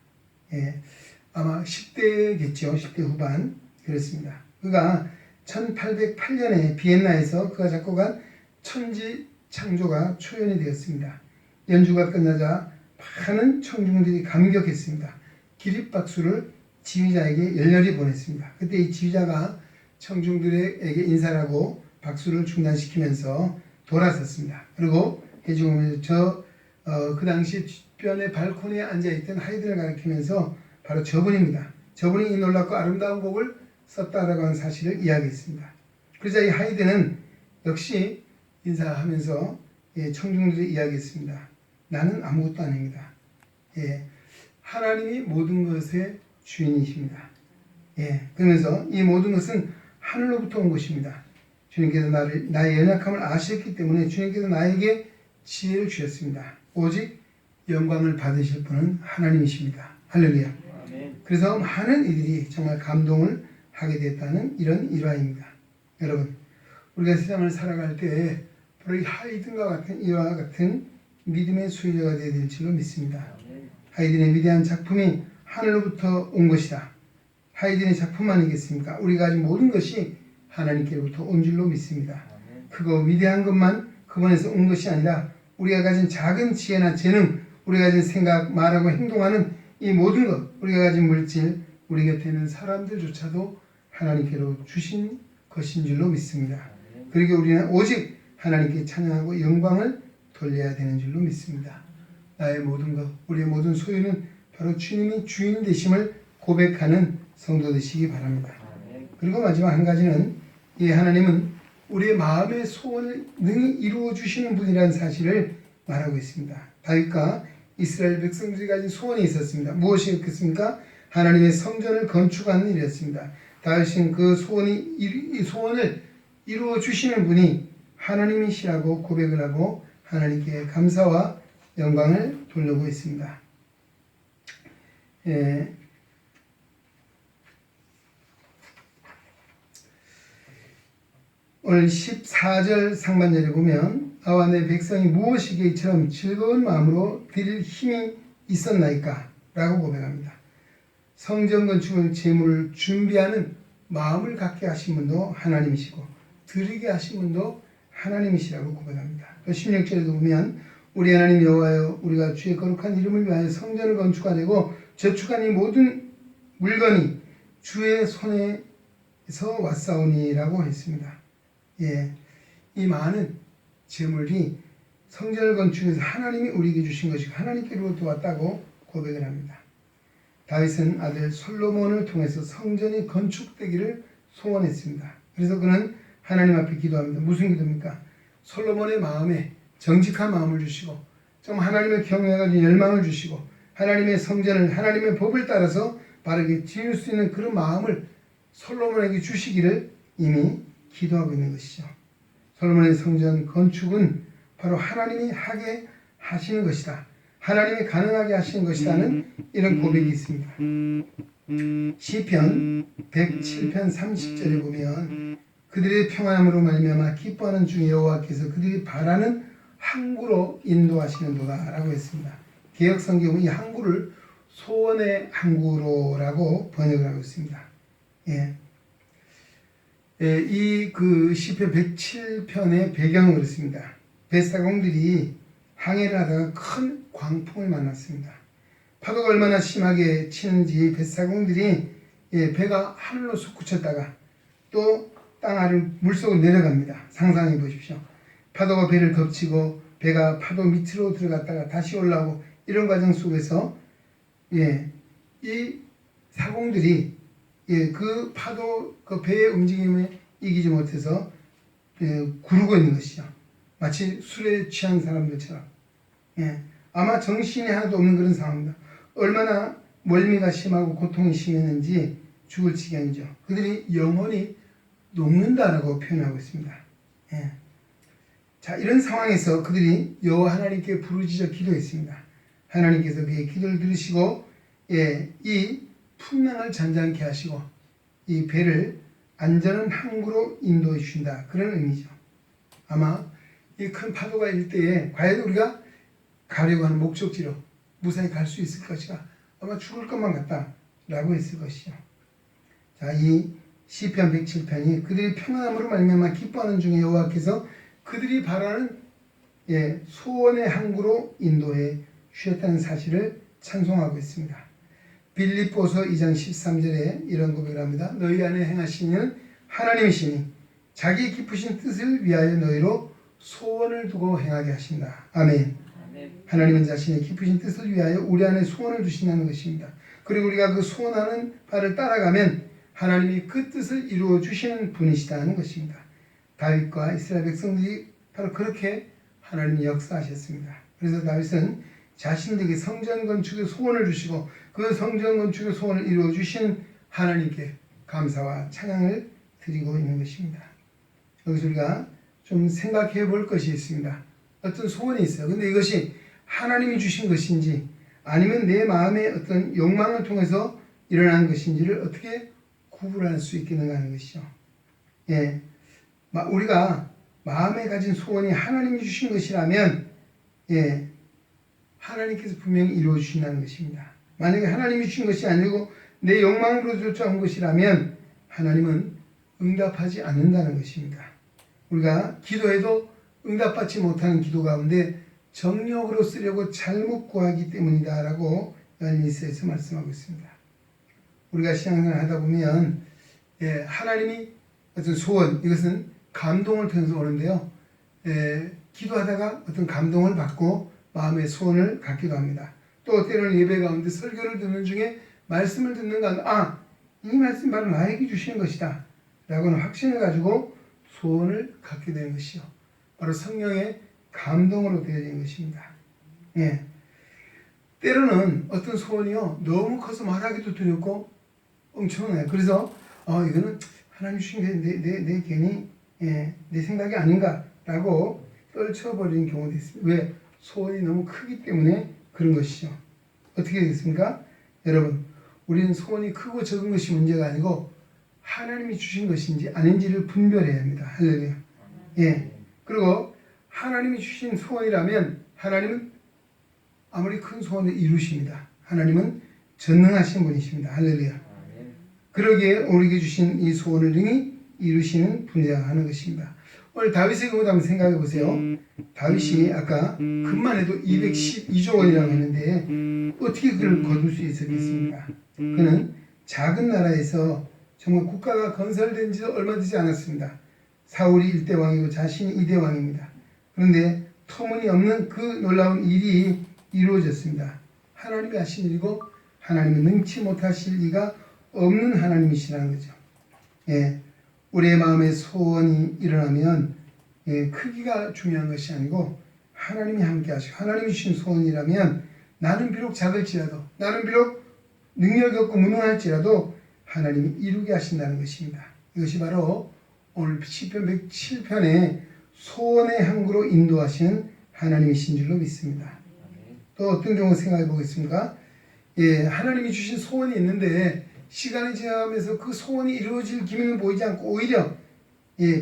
아마 10대겠죠. 10대 후반 그렇습니다. 그가 1808년에 비엔나에서 그가 작곡한 천지창조가 초연이 되었습니다. 연주가 끝나자 많은 청중들이 감격했습니다. 기립박수를 지휘자에게 열렬히 보냈습니다. 그때 이 지휘자가 청중들에게 인사를 하고 박수를 중단시키면서 돌아섰습니다. 그리고 해주면서 그 당시 뒷변의 발코니에 앉아있던 하이든을 가리키면서 바로 저분입니다. 저분이 이 놀랍고 아름다운 곡을 썼다라고 하는 사실을 이야기했습니다. 그러자 이 하이든은 역시 인사하면서 청중들이 이야기했습니다. 나는 아무것도 아닙니다. 하나님이 모든 것의 주인이십니다. 그러면서 이 모든 것은 하늘로부터 온 것입니다. 주님께서 나의 연약함을 아셨기 때문에 주님께서 나에게 지혜를 주셨습니다. 오직 영광을 받으실 분은 하나님이십니다. 할렐루야. 그래서 많은 이들이 정말 감동을 하게 됐다는 이런 일화입니다. 여러분, 우리가 세상을 살아갈 때 바로 이 하이든과 같은 이와 같은 믿음의 소유자가 되어야 될 줄로 믿습니다. 하이든의 위대한 작품이 하늘로부터 온 것이다. 하이든의 작품 아니겠습니까? 우리가 가진 모든 것이 하나님께로부터 온 줄로 믿습니다. 그거 위대한 것만 그분에서 온 것이 아니라 우리가 가진 작은 지혜나 재능, 우리가 가진 생각, 말하고 행동하는 이 모든 것, 우리가 가진 물질, 우리 곁에 있는 사람들조차도 하나님께로 주신 것인 줄로 믿습니다. 그리고 우리는 오직 하나님께 찬양하고 영광을 돌려야 되는 줄로 믿습니다. 나의 모든 것, 우리의 모든 소유는 바로 주님이 주인 되심을 고백하는 성도 되시기 바랍니다. 그리고 마지막 한 가지는 이 하나님은 우리의 마음의 소원을 능히 이루어 주시는 분이라는 사실을 말하고 있습니다. 다윗과 이스라엘 백성들이 가진 소원이 있었습니다. 무엇이었겠습니까? 하나님의 성전을 건축하는 일이었습니다. 다윗은 그 소원을 이루어 주시는 분이 하나님이시라고 고백을 하고 하나님께 감사와 영광을 돌리고 있습니다. 오늘 14절 상반절에 보면 나와 내 백성이 무엇이기에 이처럼 즐거운 마음으로 드릴 힘이 있었나이까? 라고 고백합니다. 성전 건축을 제물을 준비하는 마음을 갖게 하신 분도 하나님이시고 드리게 하신 분도 하나님이시라고 고백합니다. 또 16절에도 보면 우리 하나님 여호와여 우리가 주의 거룩한 이름을 위하여 성전을 건축하려고 저축한 이 모든 물건이 주의 손에서 왔사오니라고 했습니다. 이 많은 재물이 성전을 건축해서 하나님이 우리에게 주신 것이고 하나님께로부터 왔다고 고백을 합니다. 다윗은 아들 솔로몬을 통해서 성전이 건축되기를 소원했습니다. 그래서 그는 하나님 앞에 기도합니다. 무슨 기도입니까? 솔로몬의 마음에 정직한 마음을 주시고 좀 하나님의 경외가 열망을 주시고 하나님의 성전을 하나님의 법을 따라서 바르게 지을 수 있는 그런 마음을 솔로몬에게 주시기를 이미 기도하고 있는 것이죠. 솔로몬의 성전 건축은 바로 하나님이 하게 하시는 것이다. 하나님이 가능하게 하시는 것이라는 이런 고백이 있습니다. 시편 107편 30절에 보면 그들의 평안함으로 말미암아 기뻐하는 중 여호와께서 그들이 바라는 항구로 인도하시는도다 라고 했습니다. 개역성경은 이 항구를 소원의 항구로라고 번역을 하고 있습니다. 이 그 시편 107편의 배경은 그렇습니다. 뱃사공들이 항해를 하다가 큰 광풍을 만났습니다. 파도가 얼마나 심하게 치는지 뱃사공들이 배가 하늘로 솟구쳤다가 또 땅 아래 물속으로 내려갑니다. 상상해 보십시오. 파도가 배를 덮치고 배가 파도 밑으로 들어갔다가 다시 올라오고 이런 과정 속에서 이 사공들이 그 파도 그 배의 움직임에 이기지 못해서 구르고 있는 것이죠. 마치 술에 취한 사람들처럼. 아마 정신이 하나도 없는 그런 상황입니다. 얼마나 멀미가 심하고 고통이 심했는지 죽을 지경이죠. 그들이 영혼이 녹는다라고 표현하고 있습니다. 자, 이런 상황에서 그들이 여호와 하나님께 부르짖어 기도했습니다. 하나님께서 그의 기도를 들으시고 이 풍랑을 잔잔케 하시고 이 배를 안전한 항구로 인도해 주신다. 그런 의미죠. 아마 이 큰 파도가 일 때에 과연 우리가 가려고 하는 목적지로 무사히 갈 수 있을 것이가 아마 죽을 것만 같다라고 했을 것이죠. 자, 이 시편 107편이 그들이 평안함으로 말미암아 기뻐하는 중에 여호와께서 그들이 바라는 소원의 항구로 인도해 주셨다는 사실을 찬송하고 있습니다. 빌립보서 2장 13절에 이런 고백을 합니다. 너희 안에 행하시는 하나님이시니 자기 깊으신 뜻을 위하여 너희로 소원을 두고 행하게 하신다. 아멘. 하나님은 자신의 깊으신 뜻을 위하여 우리 안에 소원을 두신다는 것입니다. 그리고 우리가 그 소원하는 바를 따라가면 하나님이 그 뜻을 이루어 주시는 분이시다는 것입니다. 다윗과 이스라엘 백성들이 바로 그렇게 하나님이 역사하셨습니다. 그래서 다윗은 자신들에게 성전 건축의 소원을 주시고 그 성전 건축의 소원을 이루어 주신 하나님께 감사와 찬양을 드리고 있는 것입니다. 여기서 우리가 좀 생각해 볼 것이 있습니다. 어떤 소원이 있어요. 근데 이것이 하나님이 주신 것인지 아니면 내 마음의 어떤 욕망을 통해서 일어난 것인지를 어떻게 구분할 수 있겠는가 하는 것이죠. 우리가 마음에 가진 소원이 하나님이 주신 것이라면 하나님께서 분명히 이루어 주신다는 것입니다. 만약에 하나님이 주신 것이 아니고 내 욕망으로 쫓아온 것이라면 하나님은 응답하지 않는다는 것입니다. 우리가 기도해도 응답받지 못하는 기도 가운데 정력으로 쓰려고 잘못 구하기 때문이다 라고 요한일서에서 말씀하고 있습니다. 우리가 신앙생활을 하다 보면 하나님이 어떤 소원, 이것은 감동을 통해서 오는데요. 기도하다가 어떤 감동을 받고 마음의 소원을 갖기도 합니다. 또 때로는 예배 가운데 설교를 듣는 중에 말씀을 듣는 가운데 이 말씀 바로 나에게 주시는 것이다 라고는 확신을 가지고 소원을 갖게 되는 것이요. 바로 성령의 감동으로 되어지는 것입니다. 때로는 어떤 소원이요 너무 커서 말하기도 두렵고 엄청나요. 그래서 이거는 하나님 주신 게 내 괜히 내 생각이 아닌가라고 떨쳐버리는 경우도 있습니다. 왜? 소원이 너무 크기 때문에 그런 것이죠. 어떻게 되겠습니까? 여러분, 우리는 소원이 크고 적은 것이 문제가 아니고 하나님이 주신 것인지 아닌지를 분별해야 합니다. 할렐루야. 그리고 하나님이 주신 소원이라면 하나님은 아무리 큰 소원을 이루십니다. 하나님은 전능하신 분이십니다. 할렐루야. 그러기에 우리에게 주신 이 소원을 능히 이루시는 분이라 하는 것입니다. 오늘 다윗의 경우도 한번 생각해 보세요. 다윗이 아까 금만 해도 212조 원이라고 했는데 어떻게 그걸 거둘 수 있었겠습니까? 그는 작은 나라에서 정말 국가가 건설된 지도 얼마 되지 않았습니다. 사울이 1대 왕이고 자신이 2대 왕입니다. 그런데 터무니없는 그 놀라운 일이 이루어졌습니다. 하나님이 하신 일이고 하나님은 능치 못하실 리가 없는 하나님이시라는 거죠. 우리의 마음에 소원이 일어나면 크기가 중요한 것이 아니고 하나님이 함께 하시고 하나님이 주신 소원이라면 나는 비록 작을지라도 나는 비록 능력이 없고 무능할지라도 하나님이 이루게 하신다는 것입니다. 이것이 바로 오늘 시편 107편의 소원의 항구로 인도하시는 하나님이신 줄로 믿습니다. 또 어떤 경우 생각해 보겠습니까? 하나님이 주신 소원이 있는데 시간이 지나가면서 그 소원이 이루어질 기미는 보이지 않고 오히려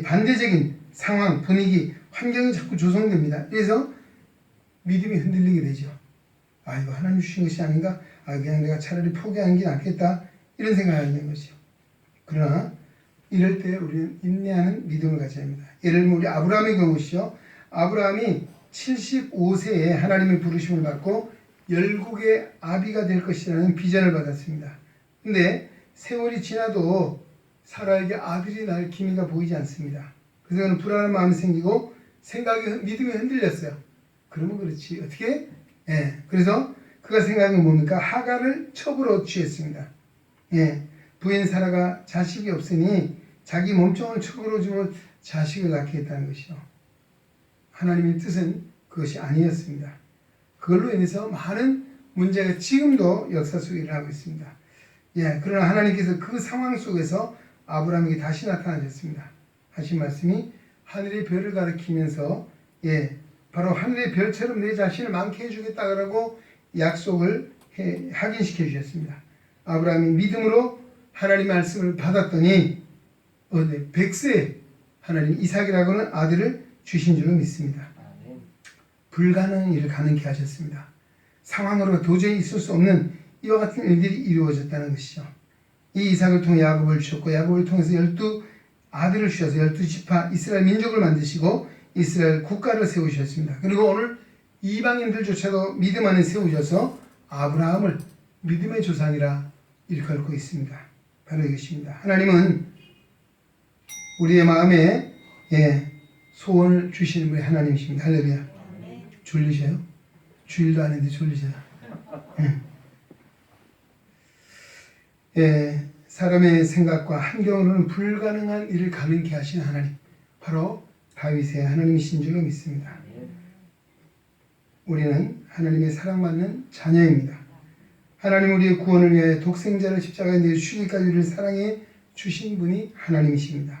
반대적인 상황, 분위기, 환경이 자꾸 조성됩니다. 그래서 믿음이 흔들리게 되죠. 이거 하나님 주신 것이 아닌가? 그냥 내가 차라리 포기하는 게 낫겠다. 이런 생각을 하는 것이죠. 그러나 이럴 때 우리는 인내하는 믿음을 가져야 합니다. 예를 들면 우리 아브라함의 경우시죠. 아브라함이 75세에 하나님의 부르심을 받고 열국의 아비가 될 것이라는 비전을 받았습니다. 근데 세월이 지나도 사라에게 아들이 날 기미가 보이지 않습니다. 그래서 그는 불안한 마음이 생기고 믿음이 흔들렸어요. 그러면 그렇지 어떻게? 그래서 그가 생각한 건 뭡니까? 하갈을 첩으로 취했습니다. 부인 사라가 자식이 없으니 자기 몸종을 첩으로 주면 자식을 낳게 했다는 것이죠. 하나님의 뜻은 그것이 아니었습니다. 그걸로 인해서 많은 문제가 지금도 역사 속에 일어나고 있습니다. 그러나 하나님께서 그 상황 속에서 아브라함에게 다시 나타나셨습니다. 하신 말씀이 하늘의 별을 가리키면서 바로 하늘의 별처럼 내 자신을 많게 해주겠다라고 약속을 확인시켜 주셨습니다. 아브라함이 믿음으로 하나님의 말씀을 받았더니 100세에 하나님 이삭이라고 하는 아들을 주신 줄로 믿습니다. 불가능한 일을 가능케 하셨습니다. 상황으로 도저히 있을 수 없는 이와 같은 일들이 이루어졌다는 것이죠. 이 이삭을 통해 야곱을 주셨고 야곱을 통해서 12 아들을 주셔서 12지파 이스라엘 민족을 만드시고 이스라엘 국가를 세우셨습니다. 그리고 오늘 이방인들조차도 믿음 안에 세우셔서 아브라함을 믿음의 조상이라 일컬고 있습니다. 바로 이것입니다. 하나님은 우리의 마음에 소원을 주시는 분이 하나님이십니다. 할렐루야. 졸리셔요? 주일도 아닌데 졸리셔요? 사람의 생각과 환경으로는 불가능한 일을 가능케 하신 하나님, 바로 다윗의 하나님이신 줄로 믿습니다. 우리는 하나님의 사랑받는 자녀입니다. 하나님 우리의 구원을 위하여 독생자를 십자가에 내주시기까지 우리를 사랑해 주신 분이 하나님이십니다.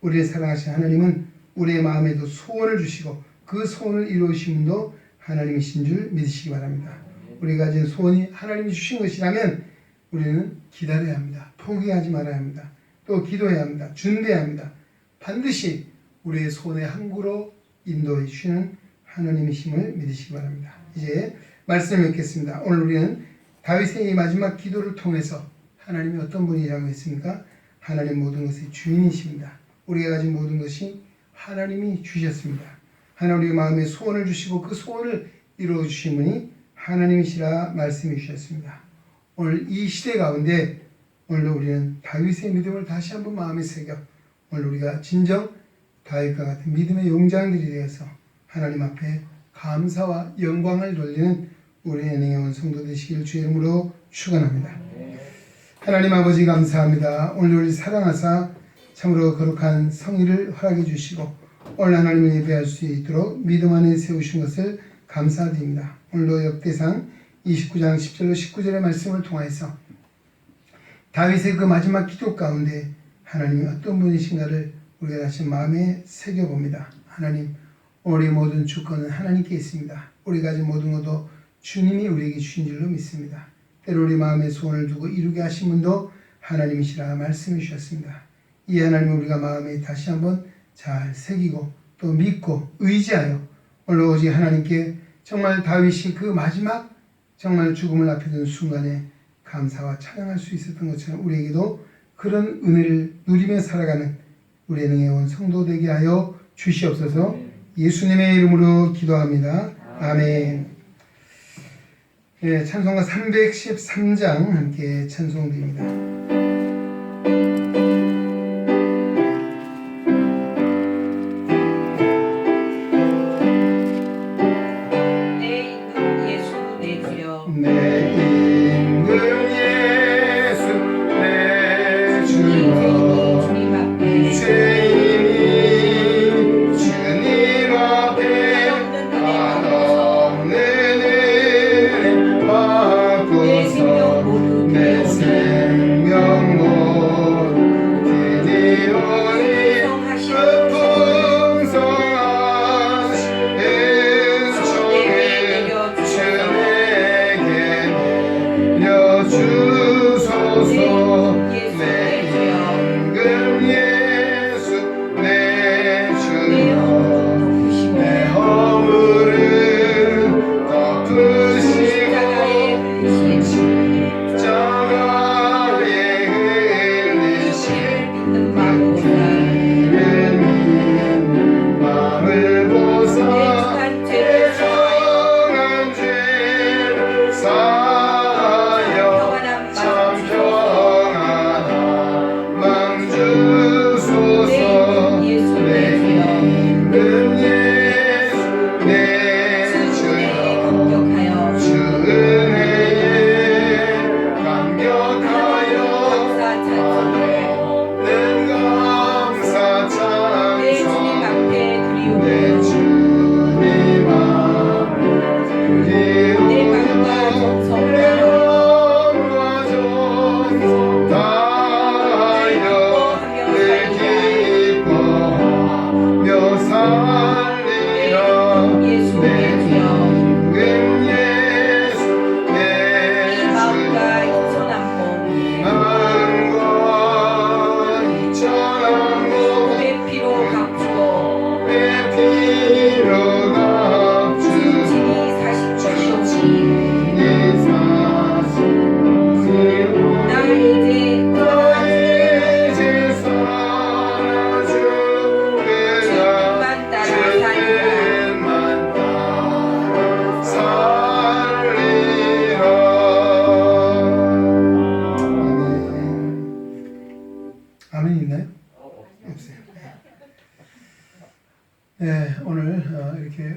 우리를 사랑하신 하나님은 우리의 마음에도 소원을 주시고 그 소원을 이루신 분도 하나님이신 줄 믿으시기 바랍니다. 우리가 가진 소원이 하나님이 주신 것이라면 우리는 기다려야 합니다. 포기하지 말아야 합니다. 또 기도해야 합니다. 준비해야 합니다. 반드시 우리의 소원의 항구로 인도해 주시는 하나님이심을 믿으시기 바랍니다. 이제 말씀을 맺겠습니다. 오늘 우리는 다윗의 이 마지막 기도를 통해서 하나님이 어떤 분이라고 했습니까? 하나님 모든 것의 주인이십니다. 우리가 가진 모든 것이 하나님이 주셨습니다. 하나님 우리 마음에 소원을 주시고 그 소원을 이루어 주신 분이 하나님이시라 말씀해 주셨습니다. 오늘 이 시대 가운데 오늘도 우리는 다윗의 믿음을 다시 한번 마음에 새겨 오늘 우리가 진정 다윗과 같은 믿음의 용장들이 되어서 하나님 앞에 감사와 영광을 돌리는 우리의 능해온 성도 되시길 주의 이름으로 축원합니다. 하나님 아버지 감사합니다. 오늘 우리 사랑하사 참으로 거룩한 성의를 허락해 주시고 오늘 하나님을 예배할 수 있도록 믿음 안에 세우신 것을 감사드립니다. 오늘도 역대상 29장 10절로 19절의 말씀을 통해서 다윗의 그 마지막 기도 가운데 하나님이 어떤 분이신가를 우리가 다시 마음에 새겨봅니다. 하나님, 우리의 모든 주권은 하나님께 있습니다. 우리가 가진 모든 것도 주님이 우리에게 주신 줄로 믿습니다. 때로 우리 마음에 소원을 두고 이루게 하신 분도 하나님이시라 말씀해 주셨습니다. 이 하나님을 우리가 마음에 다시 한번 잘 새기고 또 믿고 의지하여 오늘 오직 하나님께 정말 다윗이 그 마지막 정말 죽음을 앞에 둔 순간에 감사와 찬양할 수 있었던 것처럼 우리에게도 그런 은혜를 누리며 살아가는 우리의 능해온 성도 되게 하여 주시옵소서. 예수님의 이름으로 기도합니다. 아멘. 찬송가 313장 함께 찬송드립니다. 주님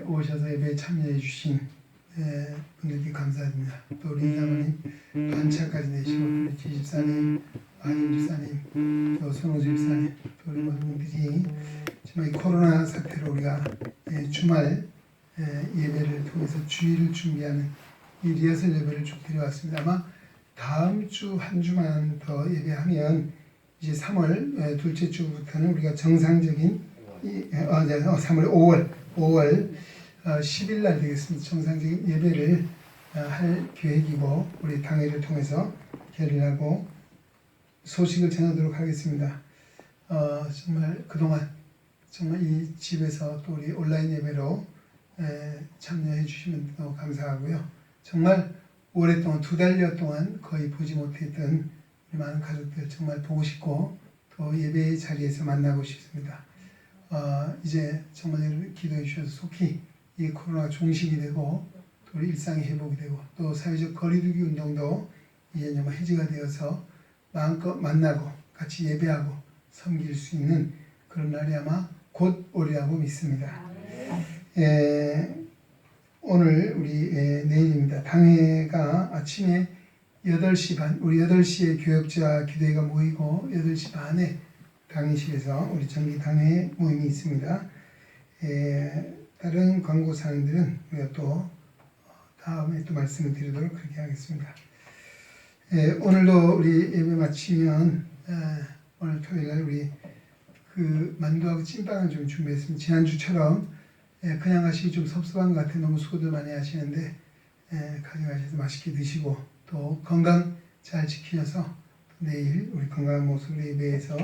오셔서 예배에 참여해 주신 분들께 감사드립니다. 또 우리 사모님 반차까지 내시고 우리 지집사님, 아님 집사님, 또 손호주 집사님, 또 우리 모든 분들이 정말 이 코로나 사태로 우리가 주말 예배를 통해서 주일을 준비하는 이 리허설 예배를 쭉 드려왔습니다. 아마 다음 주 한 주만 더 예배하면 이제 3월 둘째 주부터는 우리가 정상적인 3월 5월 10일 날 되겠습니다. 정상적인 예배를 할 계획이고 우리 당회를 통해서 결의하고 소식을 전하도록 하겠습니다. 정말 그동안 정말 이 집에서 또 우리 온라인 예배로 참여해 주시면 너무 감사하고요. 정말 오랫동안 2달여 동안 거의 보지 못했던 우리 많은 가족들 정말 보고 싶고 또 예배의 자리에서 만나고 싶습니다. 이제 정말 여러분 기도해 주셔서 속히 이 코로나가 종식이 되고 또 우리 일상이 회복이 되고 또 사회적 거리두기 운동도 이제 정말 해제가 되어서 마음껏 만나고 같이 예배하고 섬길 수 있는 그런 날이 아마 곧 오리라고 믿습니다. 오늘 우리 내일입니다. 당회가 아침에 8시 반, 우리 8시에 교역자 기도회가 모이고 8시 반에 당회실에서 우리 정기 당회 모임이 있습니다. 다른 광고 사항들은 우리가 또 다음에 또 말씀을 드리도록 그렇게 하겠습니다. 오늘도 우리 예배 마치면 오늘 토요일날 우리 그 만두하고 찐빵을 좀 준비했습니다. 지난주처럼 그냥 하시기 좀 섭섭한 것 같아요. 너무 수고들 많이 하시는데 가져가셔서 맛있게 드시고 또 건강 잘 지키셔서 내일 우리 건강한 모습으로 예배에서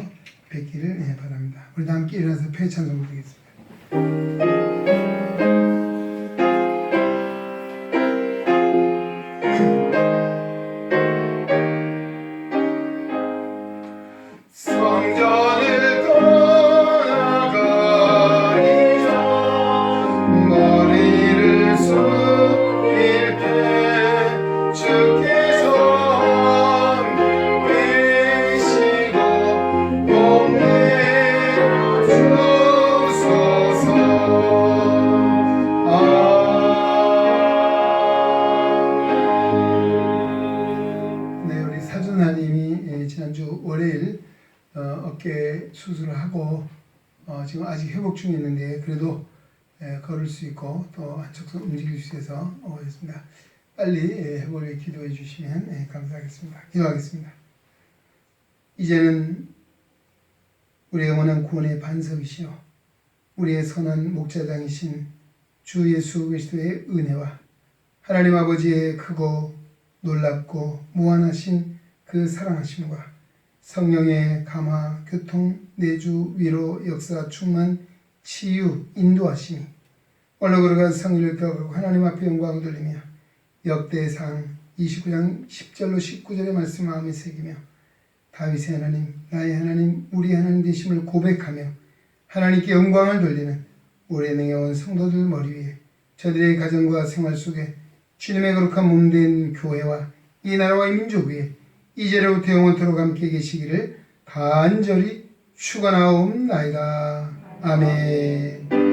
뵙기를 바랍니다. 우리 다 함께 일어나서 폐 찬송 드리겠습니다. 성전을 떠나가기 전 머리를 숙일 때 주께서 계시고 봄내려 주소서. 네, 우리 사준하님이 지난주 월요일 어깨 수술을 하고 지금 아직 회복 중에 있는데 그래도 걸을 수 있고 또 한쪽 손 움직일 수 있어서 오셨습니다. 빨리 회복을 기도해 주시면 감사하겠습니다. 기도하겠습니다. 이제는 우리의 영원한 구원의 반석이시오 우리의 선한 목자장이신 주 예수 그리스도의 은혜와 하나님 아버지의 크고 놀랍고 무한하신 그 사랑하심과 성령의 감화, 교통, 내주, 위로, 역사, 충만, 치유, 인도하심이 오늘 걸어간 성일을 펴고 하나님 앞에 영광을 돌리며 역대상 29장 10절로 19절의 말씀 마음에 새기며 다윗의 하나님, 나의 하나님, 우리 하나님 되심을 고백하며 하나님께 영광을 돌리는 우리의 능해온 성도들 머리 위에 저들의 가정과 생활 속에 주님의 거룩한 몸된 교회와 이 나라와 이 민족 위에 이제로부터 영원토록 함께 계시기를 간절히 축원하옵나이다. 아멘.